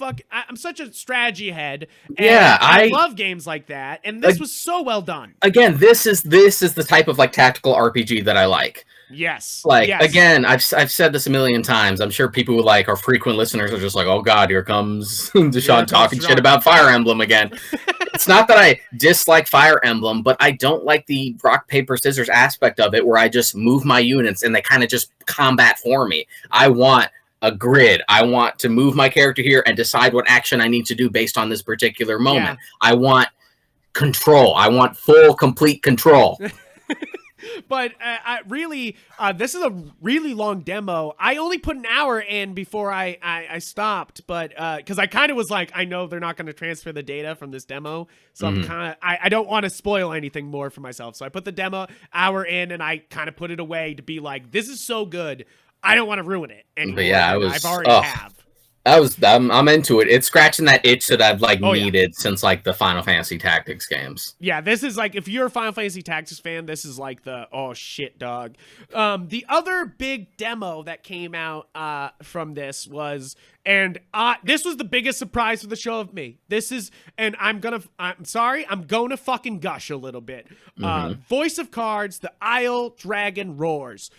strategy head. And I love games like that, and this was so well done. Again, this is the type of like tactical RPG that I like. Yes. Again, I've said this a million times. I'm sure people who like our frequent listeners are just like, "Oh god, here comes Deshaun talking shit about Fire Emblem again." It's not that I dislike Fire Emblem, but I don't like the rock, paper, scissors aspect of it where I just move my units and they kind of just combat for me. I want a grid. I want to move my character here and decide what action I need to do based on this particular moment. I want control. I want full, complete control. But this is a really long demo. I only put an hour in before I stopped, but because I kind of was like, I know they're not going to transfer the data from this demo, so I'm kind of I don't want to spoil anything more for myself. So I put the demo hour in, and I kind of put it away to be like, this is so good, I don't want to ruin it anymore. But yeah, I've already have. I'm into it. It's scratching that itch that I've needed since like the Final Fantasy Tactics games. Yeah, this is like, if you're a Final Fantasy Tactics fan, this is like the oh shit, dog. The other big demo that came out from this was, and this was the biggest surprise for the show of me. This is, and I'm sorry, I'm gonna fucking gush a little bit. Voice of Cards, The Isle Dragon Roars.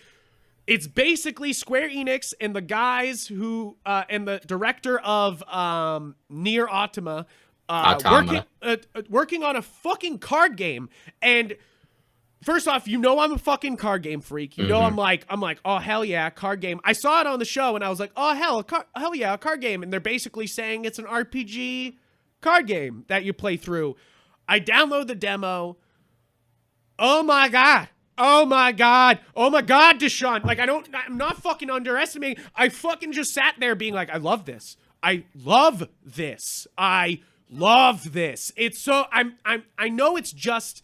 It's basically Square Enix and the guys who, and the director of Nier Automata, working on a fucking card game. And First off, I'm a fucking card game freak. I'm like, oh hell yeah, card game. I saw it on the show and I was like, oh hell yeah, a card game. And they're basically saying it's an RPG card game that you play through. I download the demo. Oh my god, Deshaun. Like I'm not fucking underestimating. I fucking just sat there being like, I love this. It's so I know it's just.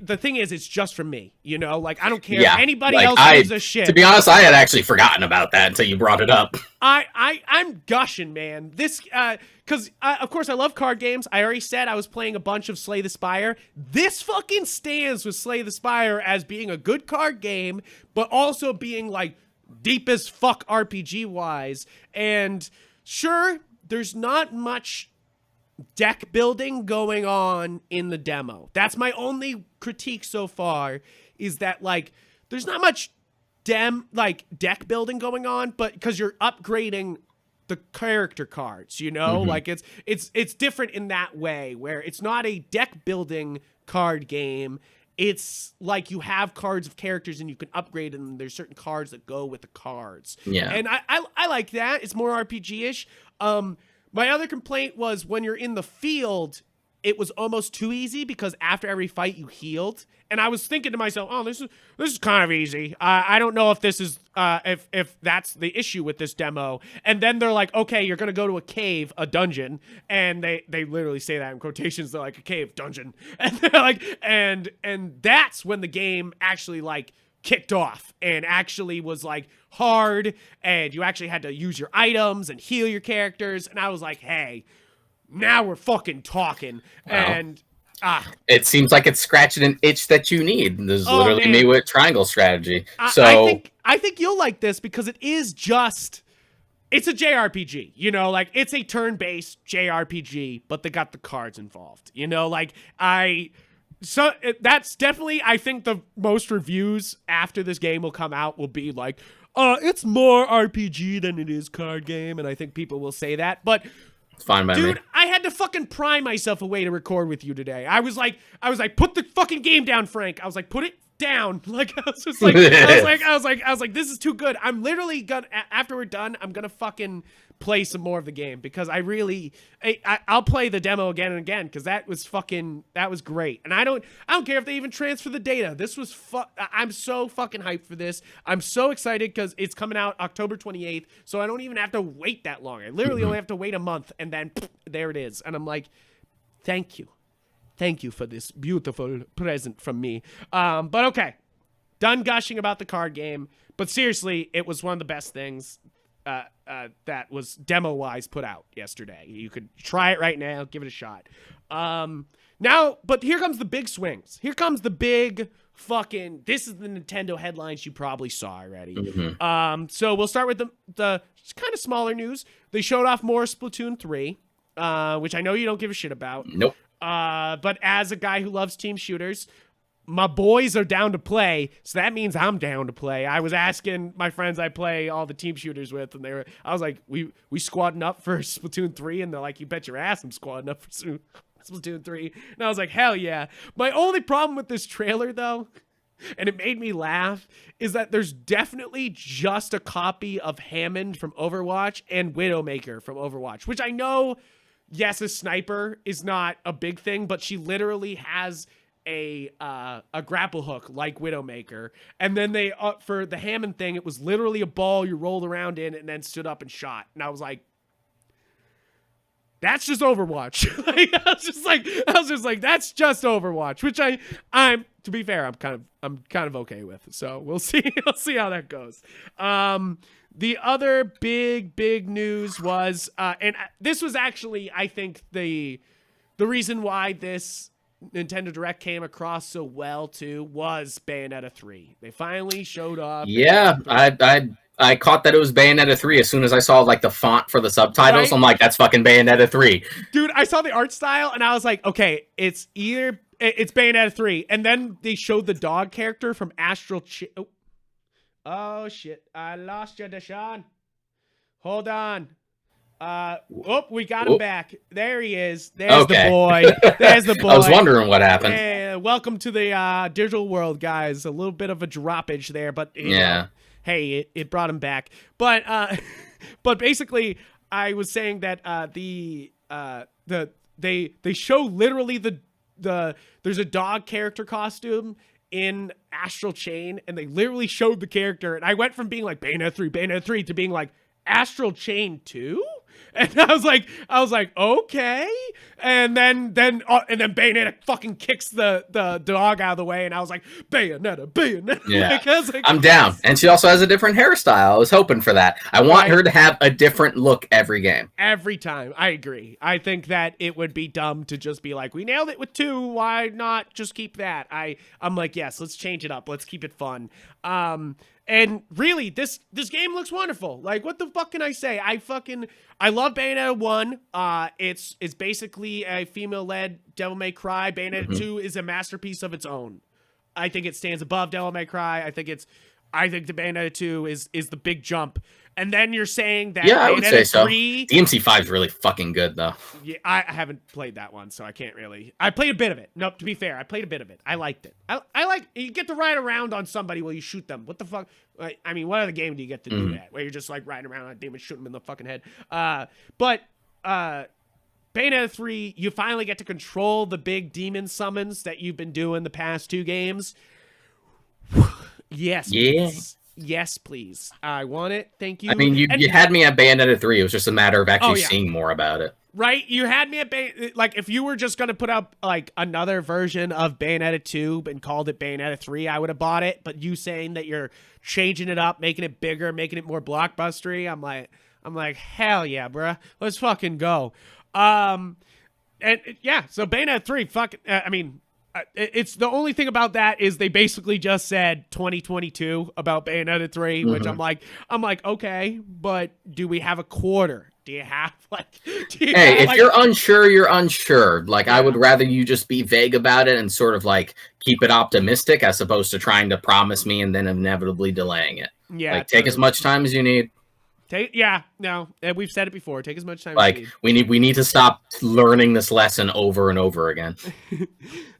The thing is, it's just for me, like I don't care if anybody else gives a shit. To be honest, I had actually forgotten about that until you brought it up. I'm gushing, man. This, because of course I love card games. I already said I was playing a bunch of Slay the Spire. This fucking stands with Slay the Spire as being a good card game, but also being like deep as fuck RPG wise. And sure, there's not much deck building going on in the demo. That's my only critique so far, is that like there's not much deck building going on, but because you're upgrading the character cards, like it's different in that way, where it's not a deck building card game. It's like you have cards of characters and you can upgrade them, and there's certain cards that go with the cards. Yeah. And I like that. It's more RPG-ish. My other complaint was when you're in the field, it was almost too easy because after every fight you healed. And I was thinking to myself, oh, this is kind of easy. I don't know if this is if that's the issue with this demo. And then they're like, okay, you're gonna go to a cave, a dungeon, and they literally say that in quotations. They're like, a cave dungeon, and they're like, and that's when the game actually like kicked off and actually was like hard, and you actually had to use your items and heal your characters. And I was like, hey, now we're fucking talking. Wow. And it seems like it's scratching an itch that you need. This is literally me with triangle strategy. I think you'll like this because it's a JRPG, like it's a turn-based JRPG, but they got the cards involved, So that's definitely, I think the most reviews after this game will come out will be like, it's more RPG than it is card game. And I think people will say that, but it's fine by me. I had to fucking pry myself away to record with you today. I was like, put the fucking game down, Frank. I was like, put it down. Like, I was just like, I was like, this is too good. I'm literally gonna, after we're done, I'm gonna fucking play some more of the game because I'll play the demo again and again because that was great. And I don't care if they even transfer the data. This was I'm so fucking hyped for this. I'm so excited because it's coming out October 28th, so I don't even have to wait that long. I literally only have to wait a month, and then there it is. And I'm like, thank you for this beautiful present from me. But okay, done gushing about the card game, but seriously, it was one of the best things that was demo-wise put out yesterday. You could try it right now, give it a shot. Now, but here comes the big swings. Here comes the big fucking, this is the Nintendo headlines you probably saw already. So we'll start with the kind of smaller news. They showed off more Splatoon 3, which I know you don't give a shit about. Nope. But as a guy who loves team shooters, my boys are down to play, so that means I'm down to play. I was asking my friends I play all the team shooters with, and I was like, we squadding up for Splatoon 3, and they're like, you bet your ass I'm squadding up for Splatoon 3. And I was like, hell yeah. My only problem with this trailer, though, and it made me laugh, is that there's definitely just a copy of Hammond from Overwatch and Widowmaker from Overwatch, which I know, yes, a sniper is not a big thing, but she literally has a grapple hook like Widowmaker, and then they for the Hammond thing, it was literally a ball you rolled around in and then stood up and shot. And I was like, that's just Overwatch. I was just like, that's just Overwatch, which I'm to be fair, I'm kind of okay with. So we'll see how that goes. The other big news was, and this was actually, I think, the reason why this Nintendo Direct came across so well too was Bayonetta 3. They finally showed up. Yeah, I caught that it was Bayonetta 3 as soon as I saw like the font for the subtitles. Right? I'm like, that's fucking Bayonetta 3. Dude, I saw the art style and I was like, okay, it's Bayonetta 3. And then they showed the dog character from Astral Oh shit, I lost you, Deshaun. Hold on. We got him back. There he is. There's the boy. There's the boy. I was wondering what happened. Yeah, welcome to the digital world, guys. A little bit of a droppage there, but Yeah. Hey, it brought him back. But but basically, I was saying that they show literally there's a dog character costume in Astral Chain, and they literally showed the character, and I went from being like Bayonetta 3 to being like Astral Chain 2? And I was like, okay. And then Bayonetta fucking kicks the dog out of the way, and I was like, Bayonetta. Yeah, like, I'm down. And she also has a different hairstyle. I was hoping for that. I want her to have a different look every game. Every time. I agree. I think that it would be dumb to just be like, we nailed it with 2. Why not just keep that? I'm like, yes, let's change it up. Let's keep it fun. And really, this game looks wonderful. Like, what the fuck can I say? I love Bayonetta 1. It's basically a female-led Devil May Cry. Bayonetta 2 is a masterpiece of its own. I think it stands above Devil May Cry. I think the Bayonetta 2 is the big jump. And then you're saying that I would say so. 3... DMC5 is really fucking good, though. Yeah, I haven't played that one, so I can't really... I played a bit of it. No, to be fair, I played a bit of it. I liked it. I like... You get to ride around on somebody while you shoot them. What the fuck? I mean, what other game do you get to do that? Where you're just, like, riding around on a demon, shooting them in the fucking head. But Bayonetta 3, you finally get to control the big demon summons that you've been doing the past 2 games. Yes, please. Yes, please. I want it. Thank you. I mean, you had me at Bayonetta 3. It was just a matter of actually seeing more about it. Right? You had me at like, if you were just going to put up like another version of Bayonetta 2 and called it Bayonetta 3, I would have bought it. But you saying that you're changing it up, making it bigger, making it more blockbustery, I'm like, hell yeah, bruh. Let's fucking go. And yeah, so Bayonetta 3, it's the only thing about that is they basically just said 2022 about Bayonetta 3, which I'm like, okay, but do we have a quarter? Do you have if you're unsure, you're unsure. Like, I would rather you just be vague about it and sort of like keep it optimistic as opposed to trying to promise me and then inevitably delaying it. Yeah. Like, take as much time as you need. We've said it before. Take as much time like, as you need. we need to stop learning this lesson over and over again.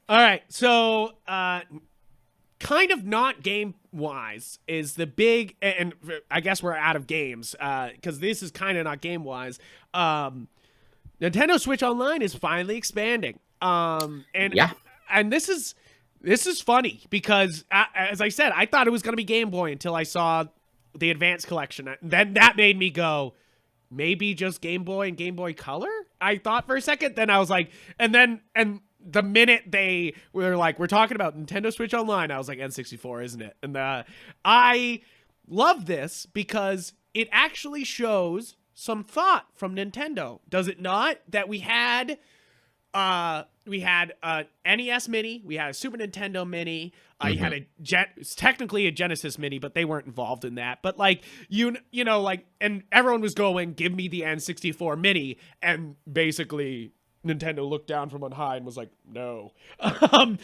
All right, so kind of not game-wise is the big, and I guess we're out of games because this is kind of not game-wise. Nintendo Switch Online is finally expanding, and this is funny because as I said, I thought it was going to be Game Boy until I saw the Advanced Collection. Then that made me go, maybe just Game Boy and Game Boy Color? I thought for a second. Then I was like, and the minute they were like, we're talking about Nintendo Switch Online, I was like, N64, isn't it? And I love this because it actually shows some thought from Nintendo, does it not? That we had a NES Mini, we had a Super Nintendo Mini, you had it's technically a Genesis Mini, but they weren't involved in that. But like you know, like, and everyone was going, give me the N64 Mini, and basically Nintendo looked down from on high and was like, no. And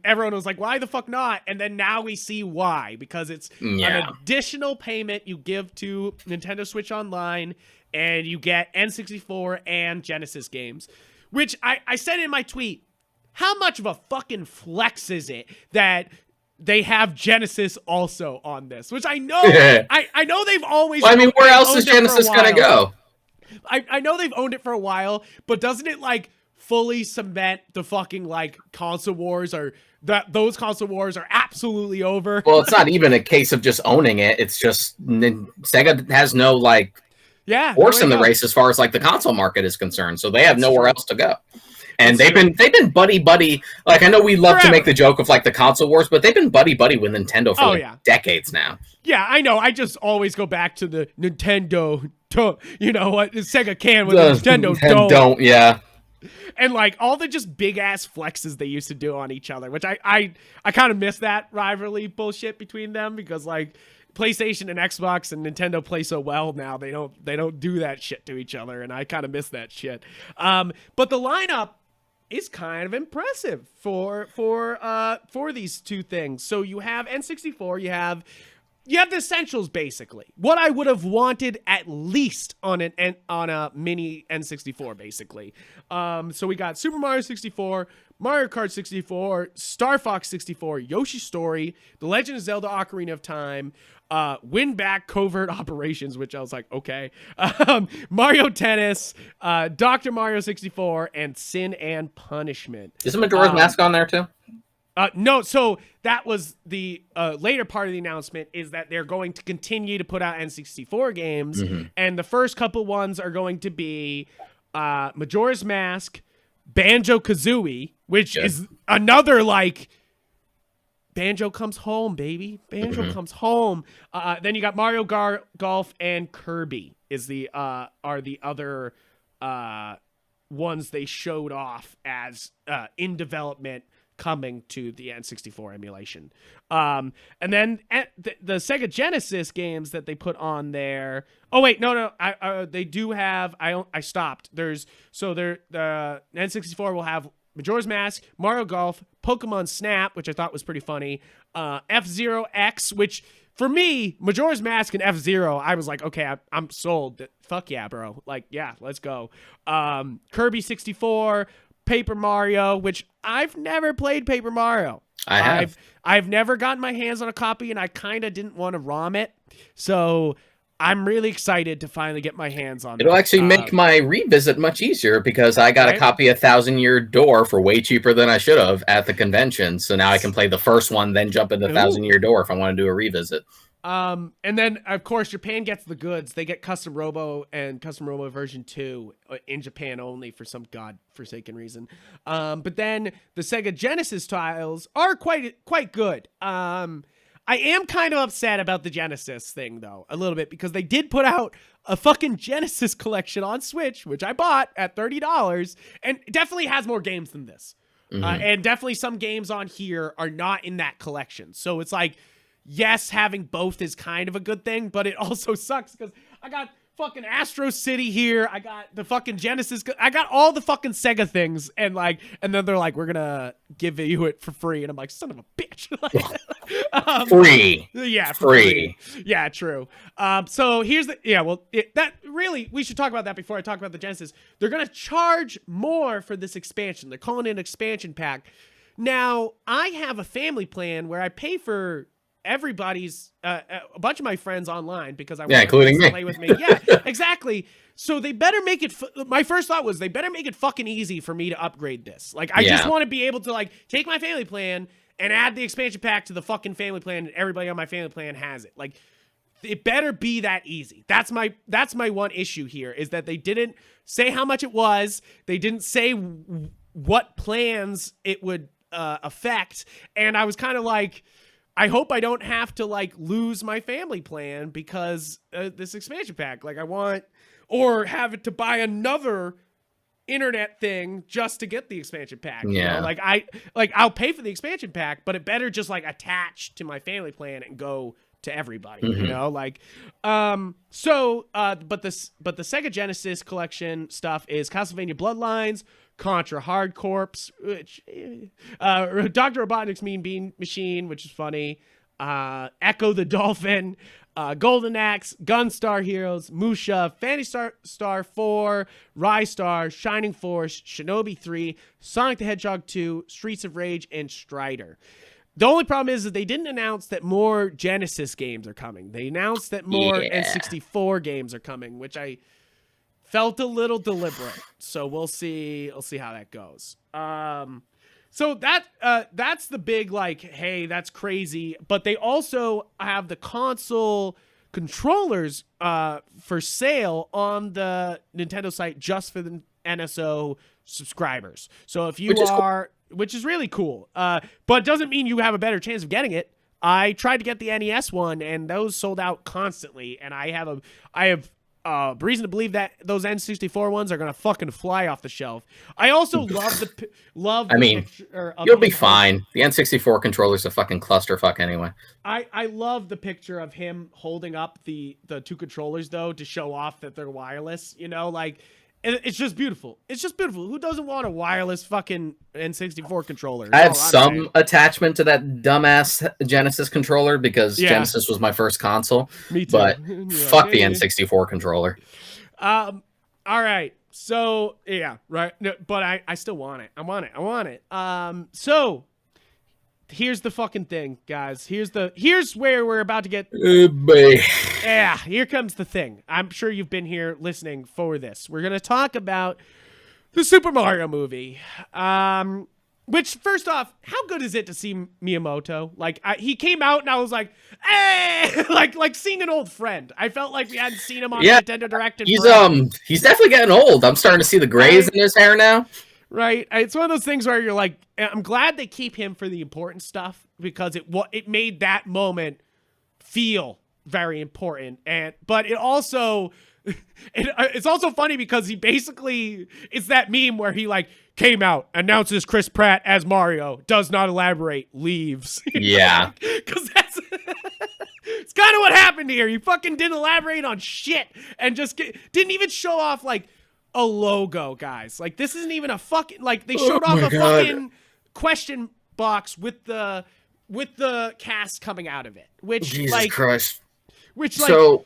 everyone was like, why the fuck not? And then now we see why, because it's an additional payment you give to Nintendo Switch Online, and you get N64 and Genesis games, which I said in my tweet, how much of a fucking flex is it that they have Genesis also on this? Which I know, I know they've always... Well, I mean, where else is Genesis gonna go? I know they've owned it for a while, but doesn't it like fully cement the fucking like console wars, or that those console wars are absolutely over? Well, it's not even a case of just owning it. It's just Sega has no like horse in the race as far as like the console market is concerned, so they have nowhere else to go. And they've been buddy. Like, I know we love to make the joke of like the console wars, but they've been buddy with Nintendo for decades now. Yeah, I know. I just always go back to the Nintendo. You know what? Sega can with Nintendo don't. Yeah. And like all the just big ass flexes they used to do on each other, which I kind of miss that rivalry bullshit between them, because like PlayStation and Xbox and Nintendo play so well now, they don't do that shit to each other, and I kind of miss that shit. But the lineup is kind of impressive for these two things. So you have N64, you have the essentials, basically. What I would have wanted at least on a mini N64, basically. So we got Super Mario 64, Mario Kart 64, Star Fox 64, Yoshi Story, The Legend of Zelda Ocarina of Time, Win Back Covert Operations, which I was like, okay, Mario Tennis, Dr. Mario 64, and Sin and Punishment. Is Majora's Mask on there too? No, so that was the later part of the announcement, is that they're going to continue to put out N64 games, and the first couple ones are going to be Majora's Mask, Banjo-Kazooie, which is another, like, Banjo comes home, baby. Banjo comes home. Then you got Mario Golf and Kirby are the other ones they showed off as in development, coming to the N64 emulation. And then the Sega Genesis games that they put on there. Oh wait, no, they do have. I stopped. The N64 will have Majora's Mask, Mario Golf, Pokemon Snap, which I thought was pretty funny, F-Zero X, which for me, Majora's Mask and F-Zero, I was like, okay, I'm sold. Fuck yeah, bro. Like, yeah, let's go. Kirby 64, Paper Mario, which I've never played Paper Mario. I've never gotten my hands on a copy, and I kind of didn't want to ROM it. So I'm really excited to finally get my hands on it. It'll actually make my revisit much easier, because I got a copy of 1,000-Year Door for way cheaper than I should have at the convention. So now I can play the first one, then jump into 1,000-Year Door if I want to do a revisit. And then, of course, Japan gets the goods. They get Custom Robo and Custom Robo version 2 in Japan only for some godforsaken reason. But then the Sega Genesis titles are quite good. I am kind of upset about the Genesis thing, though, a little bit, because they did put out a fucking Genesis collection on Switch, which I bought at $30, and it definitely has more games than this. And definitely some games on here are not in that collection. So it's like, yes, having both is kind of a good thing, but it also sucks because I got fucking Astro City here. I got the fucking Genesis. I got all the fucking Sega things, and then they're like, we're gonna give you it for free, and I'm like, son of a bitch. Free. Yeah, free. Yeah, true. So here's we should talk about that before I talk about the Genesis. They're gonna charge more for this expansion. They're calling it an expansion pack. Now, I have a family plan where I pay for everybody's a bunch of my friends online because I want including to me. play with me. Yeah, exactly. So they better make it. My first thought was they better make it fucking easy for me to upgrade this. Like, I just want to be able to like take my family plan and add the expansion pack to the fucking family plan, and everybody on my family plan has it. Like, it better be that easy. That's my one issue here, is that they didn't say how much it was. They didn't say what plans it would affect, and I was kind of like, I hope I don't have to like lose my family plan because this expansion pack. Like, I want, or have it to buy another internet thing just to get the expansion pack. You know? I'll pay for the expansion pack, but it better just like attach to my family plan and go to everybody. You know, like, but the Sega Genesis collection stuff is Castlevania Bloodlines, Contra Hard Corps, which Dr. Robotnik's Mean Bean Machine, which is funny, Echo the Dolphin, Golden Axe, Gunstar Heroes, Musha, Phantasy Star 4, Rystar, Shining Force, Shinobi 3, Sonic the Hedgehog 2, Streets of Rage, and Strider. The only problem is that they didn't announce that more Genesis games are coming. They announced that more N64 games are coming, which I felt a little deliberate. So we'll see how that goes. So that's the big, like, hey, that's crazy. But they also have the console controllers for sale on the Nintendo site just for the NSO subscribers. So if you which is really cool. But it doesn't mean you have a better chance of getting it. I tried to get the NES one, and those sold out constantly. And I have reason to believe that those N64 ones are gonna fucking fly off the shelf. I also love the picture of you'll be fine. The N64 controller's a fucking clusterfuck anyway. I love the picture of him holding up the two controllers though to show off that they're wireless. You know, like, it's just beautiful. It's just beautiful. Who doesn't want a wireless fucking N64 controller? I have some attachment to that dumbass Genesis controller because Genesis was my first console. Me too. But fuck the N64 controller. All right. So yeah, right. No, but I still want it. I want it. So here's the fucking thing, guys. Here's where we're about to get. Boy. Yeah, here comes the thing. I'm sure you've been here listening for this. We're gonna talk about the Super Mario movie. Which, first off, how good is it to see Miyamoto? Like, he came out and I was like, hey, like seeing an old friend. I felt like we hadn't seen him on Nintendo Direct in forever. He's definitely getting old. I'm starting to see the grays in his hair now. Right. It's one of those things where you're like, I'm glad they keep him for the important stuff because it made that moment feel very important. But it also, it's also funny because he basically, it's that meme where he like came out, announces Chris Pratt as Mario, does not elaborate, leaves. Yeah. Because that's it's kind of what happened here. He fucking didn't elaborate on shit and just didn't even show off like a logo, guys. Like, this isn't even a fucking, like, they showed off a fucking question box with the cast coming out of it, which Jesus Christ. Which, like, so,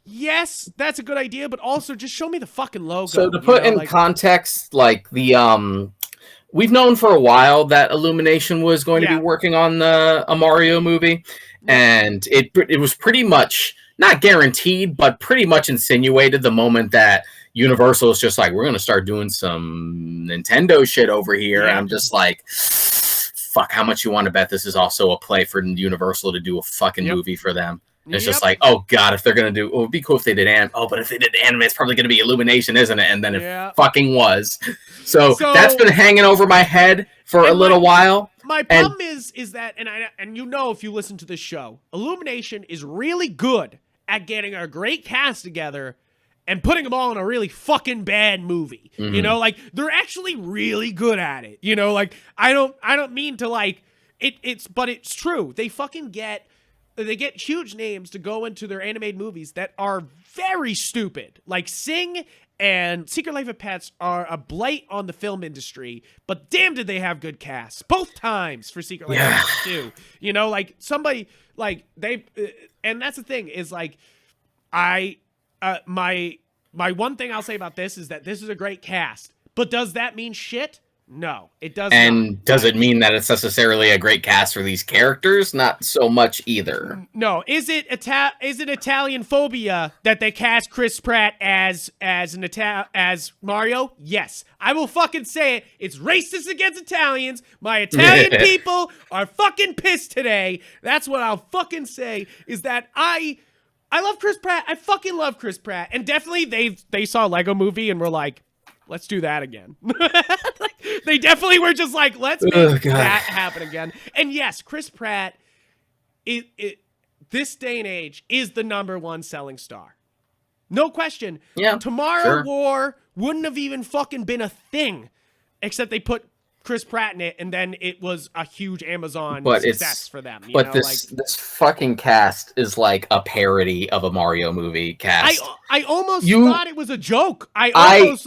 yes, that's a good idea, but also just show me the fucking logo. So to put in context, like we've known for a while that Illumination was going to be working on a Mario movie, and it was pretty much not guaranteed, but pretty much insinuated the moment that Universal is just like, we're going to start doing some Nintendo shit over here, and I'm just like, fuck, how much you want to bet this is also a play for Universal to do a fucking movie for them? And it's just like, oh god, if they're gonna do, it would be cool if they did but if they did anime, it's probably gonna be Illumination, isn't it? And then it fucking was. So that's been hanging over my head for a little while. My problem is that, and you know, if you listen to this show, Illumination is really good at getting a great cast together and putting them all in a really fucking bad movie. Mm-hmm. You know, like, they're actually really good at it. You know, like, I don't mean to like but it's true. They fucking get huge names to go into their animated movies that are very stupid. Like, Sing and Secret Life of Pets are a blight on the film industry, but damn did they have good casts. Both times for Secret Life of Pets too. You know, like, somebody, like, they, and that's the thing, is like, my one thing I'll say about this is that this is a great cast, but does that mean shit? No, it doesn't. And does it mean that it's necessarily a great cast for these characters? Not so much either. No. Is it Italian phobia that they cast Chris Pratt as Mario? Yes. I will fucking say it. It's racist against Italians. My Italian people are fucking pissed today. That's what I'll fucking say, is that I love Chris Pratt. I fucking love Chris Pratt. And definitely they saw a Lego Movie and were like, let's do that again. They definitely were just like, let's make that happen again. And yes, Chris Pratt, this day and age, is the #1 selling star. No question. Yeah, Tomorrow War wouldn't have even fucking been a thing, except they put Chris Pratt in it, and then it was a huge Amazon success for them. This fucking cast is like a parody of a Mario movie cast. I almost thought it was a joke. Almost.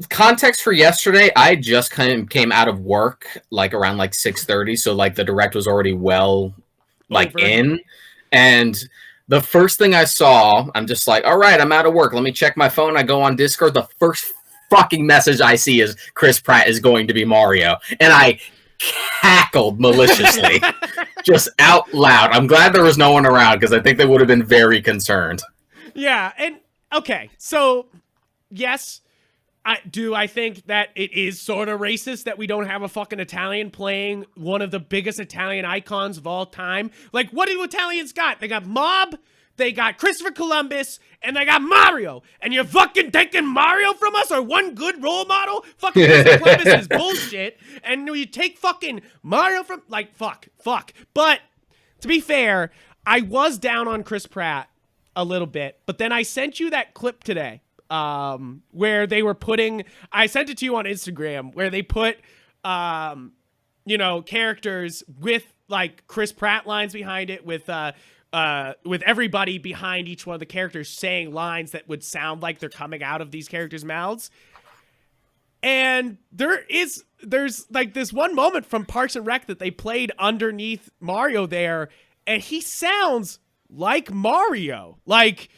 Context for yesterday, I just came out of work like around like 6:30, so like the direct was already in, and the first thing I saw, I'm just like, all right, I'm out of work. Let me check my phone. I go on Discord. The first fucking message I see is Chris Pratt is going to be Mario, and I cackled maliciously, just out loud. I'm glad there was no one around, because I think they would have been very concerned. Yeah, and okay, so yes, I think that it is sort of racist that we don't have a fucking Italian playing one of the biggest Italian icons of all time. Like, what do Italians got? They got Mob, they got Christopher Columbus, and they got Mario. And you're fucking taking Mario from us, or one good role model? Fucking Christopher Columbus is bullshit. And you take fucking Mario from, like, fuck. But to be fair, I was down on Chris Pratt a little bit, but then I sent you that clip today, where they were I sent it to you on Instagram, where they put, characters with like Chris Pratt lines behind it, with everybody behind each one of the characters saying lines that would sound like they're coming out of these characters' mouths. And there's like this one moment from Parks and Rec that they played underneath Mario there, and he sounds like Mario, like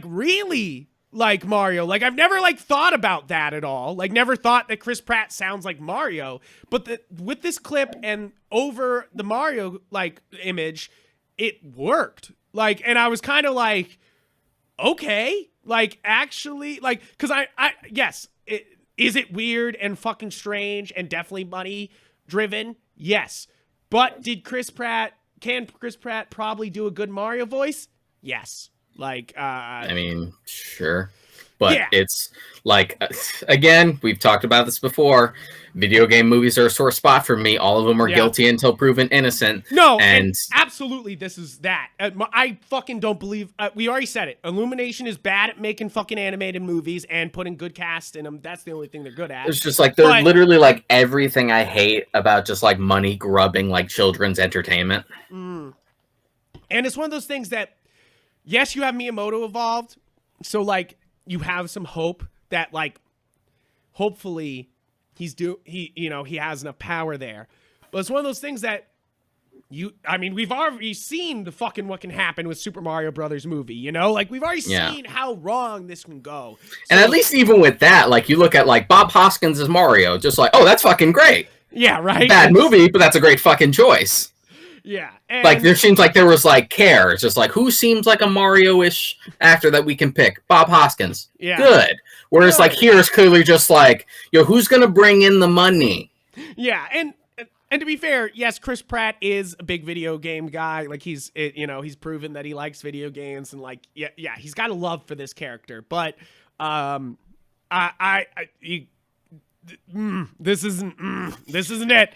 really like Mario. Like, I've never, like, thought about that at all. Like, never thought that Chris Pratt sounds like Mario. But with this clip and over the Mario, like, image, it worked. Like, and I was kind of like, okay. Like, actually, like, because yes, is it weird and fucking strange and definitely money-driven? Yes. But can Chris Pratt probably do a good Mario voice? Yes. Like, I mean, sure. But yeah. it's like, again, we've talked about this before. Video game movies are a sore spot for me. All of them are guilty until proven innocent. No, and absolutely, this is that. I fucking don't believe. We already said it. Illumination is bad at making fucking animated movies and putting good cast in them. That's the only thing they're good at. It's just like they're literally like everything I hate about just like money grubbing like children's entertainment. And it's one of those things that, yes, you have Miyamoto involved, so like you have some hope that like hopefully he has enough power there. But it's one of those things that we've already seen the fucking what can happen with Super Mario Brothers movie, you know? Like, we've already seen how wrong this can go. So, and at least even with that, like, you look at, like, Bob Hoskins as Mario, just like, oh, that's fucking great. Yeah, right? Bad movie, but that's a great fucking choice. Yeah. Like, there seems like there was, like, care. It's just like, who seems like a Mario-ish actor that we can pick? Bob Hoskins. Yeah. Good. Whereas, like, here it's clearly just like, yo, who's gonna bring in the money? Yeah, and to be fair, yes, Chris Pratt is a big video game guy. Like, he's proven that he likes video games, and like, yeah, he's got a love for this character. But, this isn't it.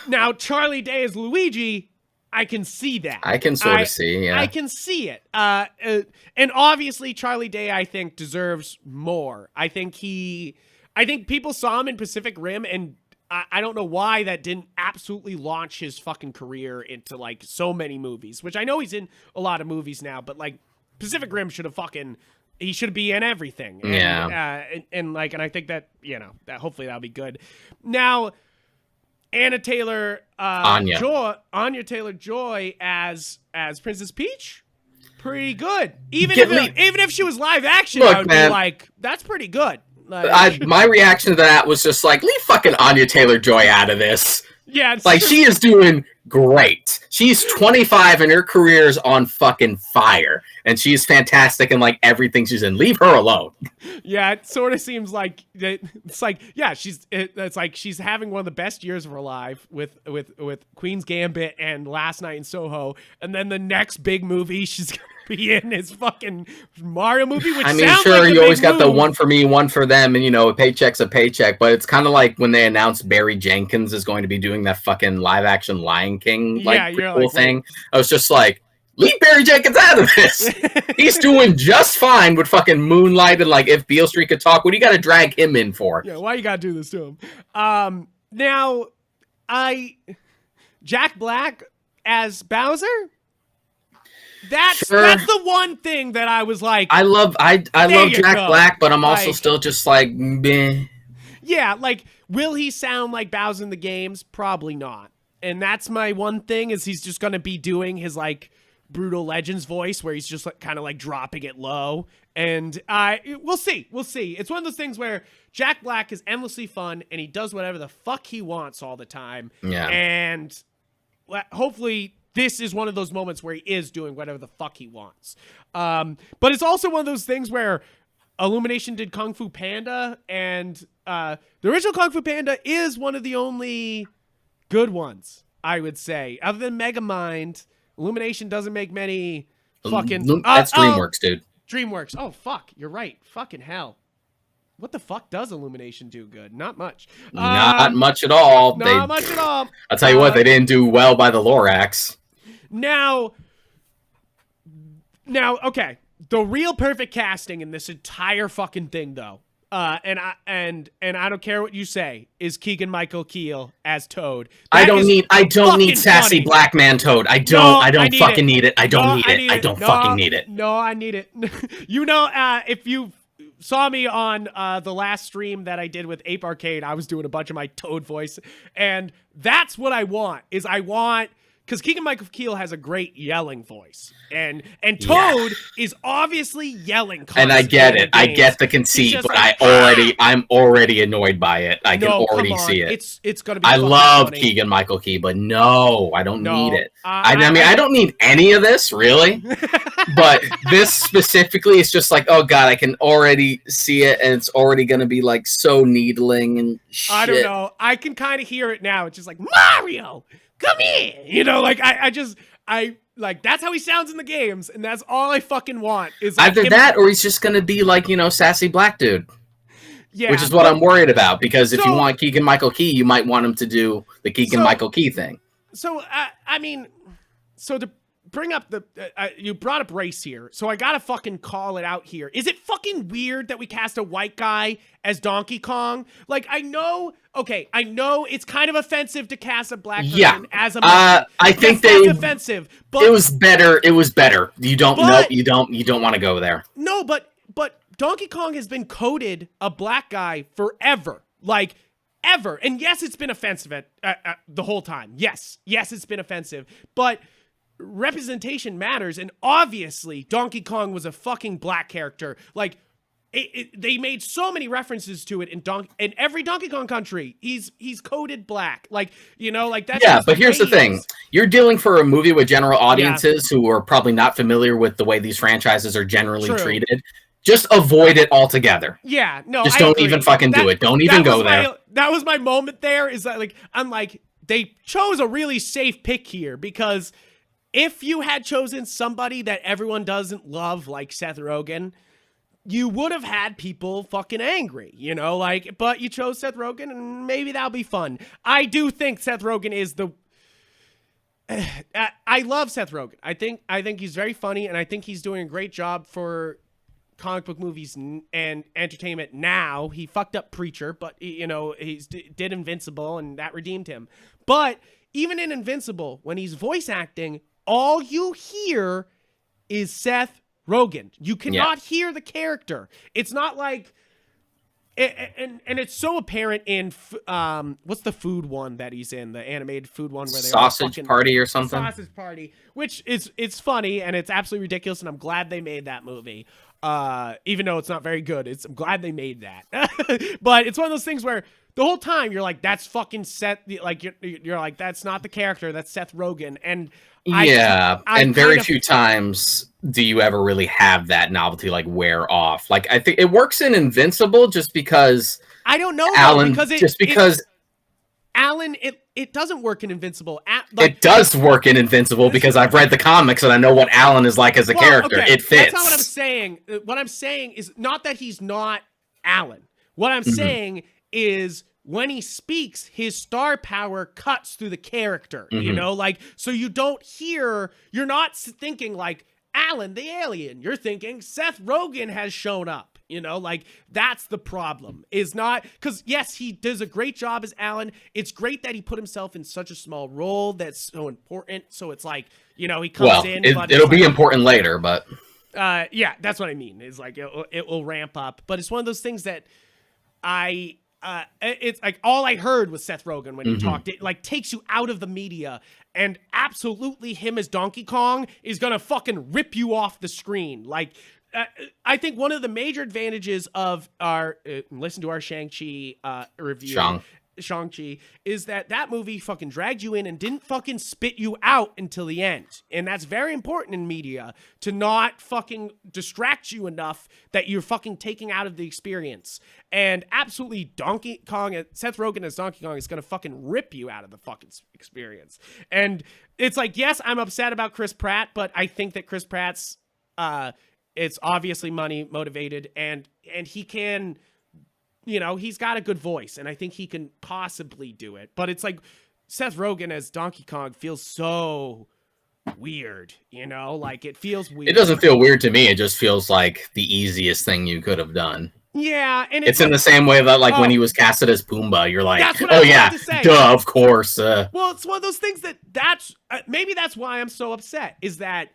Now, Charlie Day as Luigi, I can see that. I can sort of see, yeah. I can see it. And obviously, Charlie Day, I think, deserves more. I think people saw him in Pacific Rim, and I don't know why that didn't absolutely launch his fucking career into, like, so many movies, which I know he's in a lot of movies now, but, like, Pacific Rim he should be in everything. And, yeah. And I think that, that hopefully that'll be good. Now, Anya Taylor-Joy as Princess Peach, pretty good. Even if she was live action, I would be like, that's pretty good. Like, my reaction to that was just like, leave fucking Anya Taylor-Joy out of this. Yeah, like, she is doing great. She's 25 and her career is on fucking fire, and she's fantastic in like everything she's in. Leave her alone. Yeah, it sort of seems like it's like, yeah, it's like she's having one of the best years of her life with Queen's Gambit and Last Night in Soho, and then the next big movie she's gonna be in is fucking Mario movie. Which sure, like you always got the one for me, one for them, and a paycheck's a paycheck. But it's kind of like when they announced Barry Jenkins is going to be doing that fucking live action Lion King cool thing. I was just like, leave Barry Jenkins out of this. He's doing just fine with fucking Moonlight and like If Beale Street Could Talk. What do you got to drag him in for? Yeah, why you got to do this to him? Now, Jack Black as Bowser. That's the one thing that I was like, I love Jack Black, but I'm also still just like, meh. Yeah, like, will he sound like Bowser in the games? Probably not. And that's my one thing, is he's just going to be doing his, like, Brutal Legends voice, where he's just like, kind of like dropping it low. And we'll see. It's one of those things where Jack Black is endlessly fun, and he does whatever the fuck he wants all the time. Yeah. And hopefully this is one of those moments where he is doing whatever the fuck he wants. But it's also one of those things where Illumination did Kung Fu Panda, and the original Kung Fu Panda is one of the only good ones, I would say. Other than Megamind, Illumination doesn't make many fucking... That's DreamWorks, dude. DreamWorks. Oh, fuck. You're right. Fucking hell. What the fuck does Illumination do good? Not much. Not much at all. Not much at all. I'll tell you what, they didn't do well by the Lorax. Now, okay. The real perfect casting in this entire fucking thing, though, and I don't care what you say, is Keegan-Michael Key as Toad. I don't need sassy black man Toad. I don't fucking need it. I don't fucking need it. No, I need it. If you saw me on the last stream that I did with Ape Arcade, I was doing a bunch of my Toad voice, and that's what I want. I want because Keegan-Michael Key has a great yelling voice, and Toad is obviously yelling constantly. And I get it. I get the conceit, but like, I'm already annoyed by it. I can already see it. It's gonna be. I love funny. Keegan-Michael Key, but no, I don't need it. I mean, I don't need any of this really, but this specifically is just like, oh god, I can already see it, and it's already gonna be like so needling and shit. I don't know. I can kind of hear it now. It's just like, Mario, come here. You know, like I like that's how he sounds in the games, and that's all I fucking want is like either that or he's just gonna be like, you know, sassy black dude. Yeah, which is what I'm worried about, because if you want Keegan-Michael Key, you might want him to do the Keegan-Michael Key thing. So I mean, so to bring up the you brought up race here, so I gotta fucking call it out here. Is it fucking weird that we cast a white guy as Donkey Kong? Like, I know it's kind of offensive to cast a black person as a monkey. I think that's offensive, but it was better. You don't want to go there. No, but Donkey Kong has been coded a black guy forever, like ever. And yes, it's been offensive the whole time. Yes, it's been offensive, but representation matters, and obviously Donkey Kong was a fucking black character. Like, they made so many references to it in every Donkey Kong country. He's coded black, like, you know, like that's. Yeah, but here's the thing: you're dealing for a movie with general audiences who are probably not familiar with the way these franchises are generally treated. Just avoid it altogether. Yeah, no, just don't even fucking do it. Don't even go there. That was my moment. There is that, like, I'm like, they chose a really safe pick here, because if you had chosen somebody that everyone doesn't love, like Seth Rogen, you would have had people fucking angry, you know, like, but you chose Seth Rogen, and maybe that'll be fun. I do think Seth Rogen is I love Seth Rogen. I think he's very funny, and I think he's doing a great job for comic book movies and entertainment now. He fucked up Preacher, but, you know, did Invincible, and that redeemed him. But even in Invincible, when he's voice acting, all you hear is Seth Rogen. You cannot hear the character. It's not like, and it's so apparent in what's the food one that he's in, the animated food one where they Sausage Party or something. Sausage Party, which it's funny and it's absolutely ridiculous, and I'm glad they made that movie. Even though it's not very good, I'm glad they made that. But it's one of those things where the whole time you're like, that's fucking Seth. Like you're like, that's not the character. That's Seth Rogen. And and very few times do you ever really have that novelty like wear off. Like, I think it works in Invincible just because I don't know, Alan. Because Alan, it doesn't work in Invincible. It does work in Invincible because I've read the comics and I know what Alan is like as a character. Okay. It fits. That's not what I'm saying. What I'm saying is not that he's not Alan. What I'm saying is when he speaks, his star power cuts through the character, you know, like, so you're not thinking like Alan the alien. You're thinking Seth Rogen has shown up, you know, like, that's the problem, is not, because yes, he does a great job as Alan. It's great that he put himself in such a small role that's so important. So it's like, you know, he comes in. It'll be important later, but. Yeah, that's what I mean. Is like, it will ramp up, but it's one of those things that it's like all I heard was Seth Rogen when he talked. It like takes you out of the media, and absolutely him as Donkey Kong is gonna fucking rip you off the screen. Like, I think one of the major advantages of our listen to our Shang-Chi review. Shang-Chi is that movie fucking dragged you in and didn't fucking spit you out until the end. And that's very important in media, to not fucking distract you enough that you're fucking taking out of the experience. And absolutely Donkey Kong, Seth Rogen as Donkey Kong is going to fucking rip you out of the fucking experience. And it's like, yes, I'm upset about Chris Pratt, but I think that Chris Pratt's, it's obviously money motivated, and he can, you know, he's got a good voice, and I think he can possibly do it. But it's like Seth Rogen as Donkey Kong feels so weird, you know? Like, it feels weird. It doesn't feel weird to me. It just feels like the easiest thing you could have done. Yeah, and it's in the same way that, like, when he was casted as Pumbaa, you're like, oh yeah, duh, of course. Well, it's one of those things that's maybe that's why I'm so upset, is that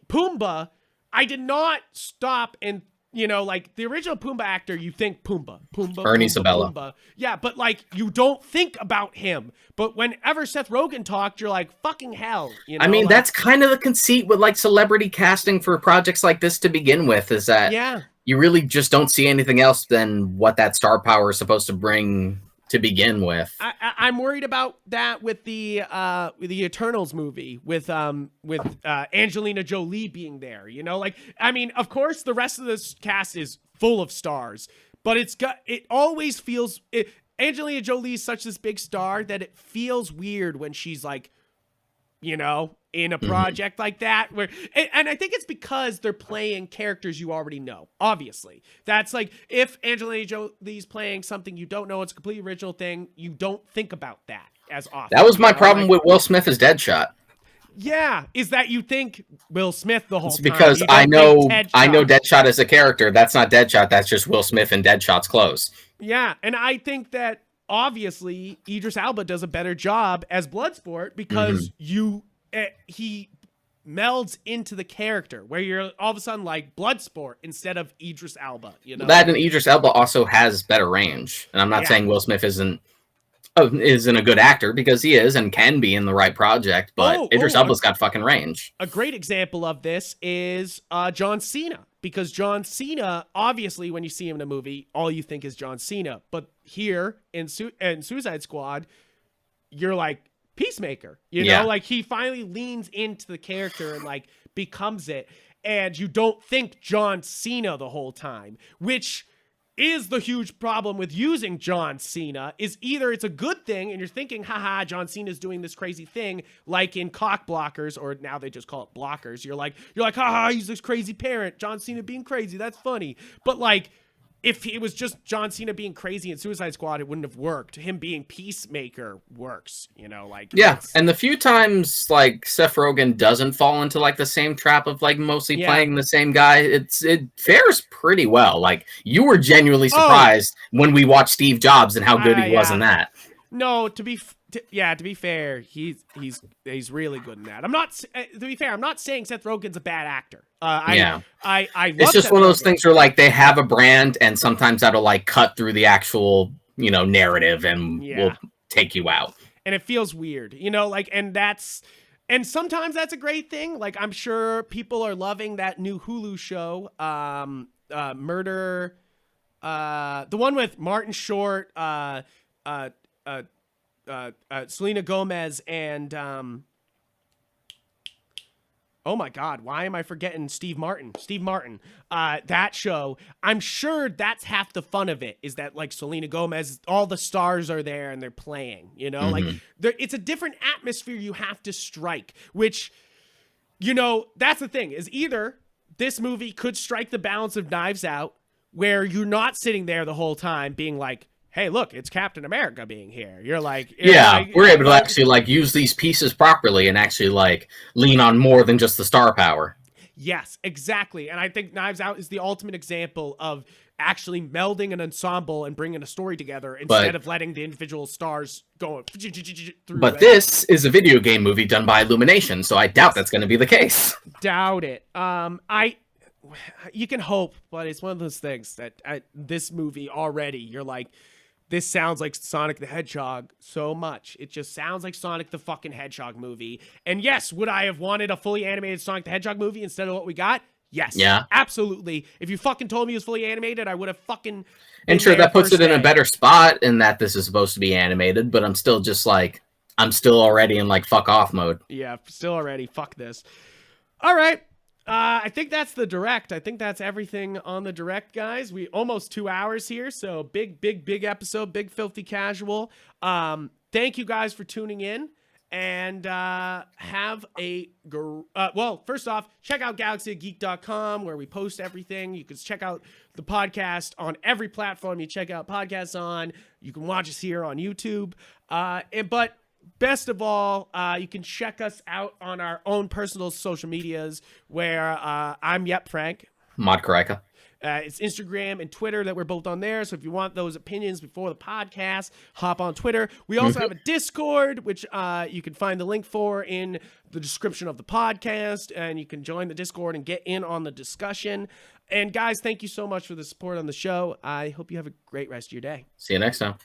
Pumbaa, I did not stop and You know, like the original Pumbaa actor, you think Pumbaa, Ernie Pumbaa, Sabella. Pumbaa. Yeah, but like you don't think about him. But whenever Seth Rogen talked, you're like, fucking hell. You know, I mean, like, that's kind of the conceit with like celebrity casting for projects like this to begin with, is that yeah. you really just don't see anything else than what that star power is supposed to bring to begin with. I'm worried about that with the Eternals movie with Angelina Jolie being there. You know, like, I mean, of course, the rest of this cast is full of stars, but it always feels Angelina Jolie is such this big star that it feels weird when she's like, you know, in a project like that, where, and I think it's because they're playing characters you already know. Obviously, that's like if Angelina Jolie's playing something you don't know, it's a completely original thing. You don't think about that as often. That was my you know? problem Like, with Will Smith as Deadshot. Yeah, is that you think Will Smith the whole It's time? because You don't I know think Deadshot as a character. That's not Deadshot. That's just Will Smith in Deadshot's clothes. Yeah, and I think that obviously Idris Elba does a better job as Bloodsport because he melds into the character where you're all of a sudden like Bloodsport instead of Idris Elba, you know? That and Idris Elba also has better range. And I'm not saying Will Smith isn't a good actor, because he is and can be in the right project, but Idris Elba's got fucking range. A great example of this is John Cena, because John Cena, obviously when you see him in a movie, all you think is John Cena, but here in Suicide Squad, you're like Peacemaker, you know, like he finally leans into the character and like becomes it, and you don't think John Cena the whole time, which is the huge problem with using John Cena. Is either it's a good thing and you're thinking, haha, John Cena's doing this crazy thing, like in Cock Blockers, or now they just call it Blockers. You're like, haha, he's this crazy parent, John Cena being crazy, that's funny. But like, if it was just John Cena being crazy in Suicide Squad, it wouldn't have worked. Him being Peacemaker works, you know, like. Yeah, and the few times like Seth Rogen doesn't fall into like the same trap of like mostly playing the same guy, it fares pretty well. Like, you were genuinely surprised when we watched Steve Jobs and how good he was in that. No, to be fair, he's really good in that. I'm not, to be fair, I'm not saying Seth Rogen's a bad actor. I love it's just Seth one of those Rogen. things where like they have a brand, and sometimes that'll like cut through the actual, you know, narrative and will take you out. And it feels weird, you know, like, and sometimes that's a great thing. Like, I'm sure people are loving that new Hulu show, Murder, the one with Martin Short, Selena Gomez, and oh my God, why am I forgetting Steve Martin? That show, I'm sure that's half the fun of it, is that like Selena Gomez, all the stars are there and they're playing, you know, like it's a different atmosphere you have to strike, which, you know, that's the thing, is either this movie could strike the balance of Knives Out, where you're not sitting there the whole time being like, hey, look, it's Captain America being here. You're like, we're able to actually like use these pieces properly and actually like lean on more than just the star power. Yes, exactly. And I think Knives Out is the ultimate example of actually melding an ensemble and bringing a story together instead of letting the individual stars go through. But this is a video game movie done by Illumination, so I doubt that's going to be the case. Doubt it. You can hope, but it's one of those things that this movie already, you're like, this sounds like Sonic the Hedgehog so much. It just sounds like Sonic the fucking Hedgehog movie. And yes, would I have wanted a fully animated Sonic the Hedgehog movie instead of what we got? Yes. Yeah. Absolutely. If you fucking told me it was fully animated, I would have fucking... And sure, that puts it in a better spot in that this is supposed to be animated, but I'm still just like, I'm still already in like fuck off mode. Yeah, still already. Fuck this. All right. I think that's the direct. I think that's everything on the direct, guys. We almost 2 hours here, so big episode, big filthy casual. Thank you guys for tuning in, and have a well, first off, check out galaxyofgeek.com where we post everything. You can check out the podcast on every platform you check out podcasts on. You can watch us here on YouTube, but best of all, you can check us out on our own personal social medias where I'm Yupfrank. Mod Karika. It's Instagram and Twitter that we're both on there. So if you want those opinions before the podcast, hop on Twitter. We also have a Discord, which you can find the link for in the description of the podcast, and you can join the Discord and get in on the discussion. And guys, thank you so much for the support on the show. I hope you have a great rest of your day. See you next time.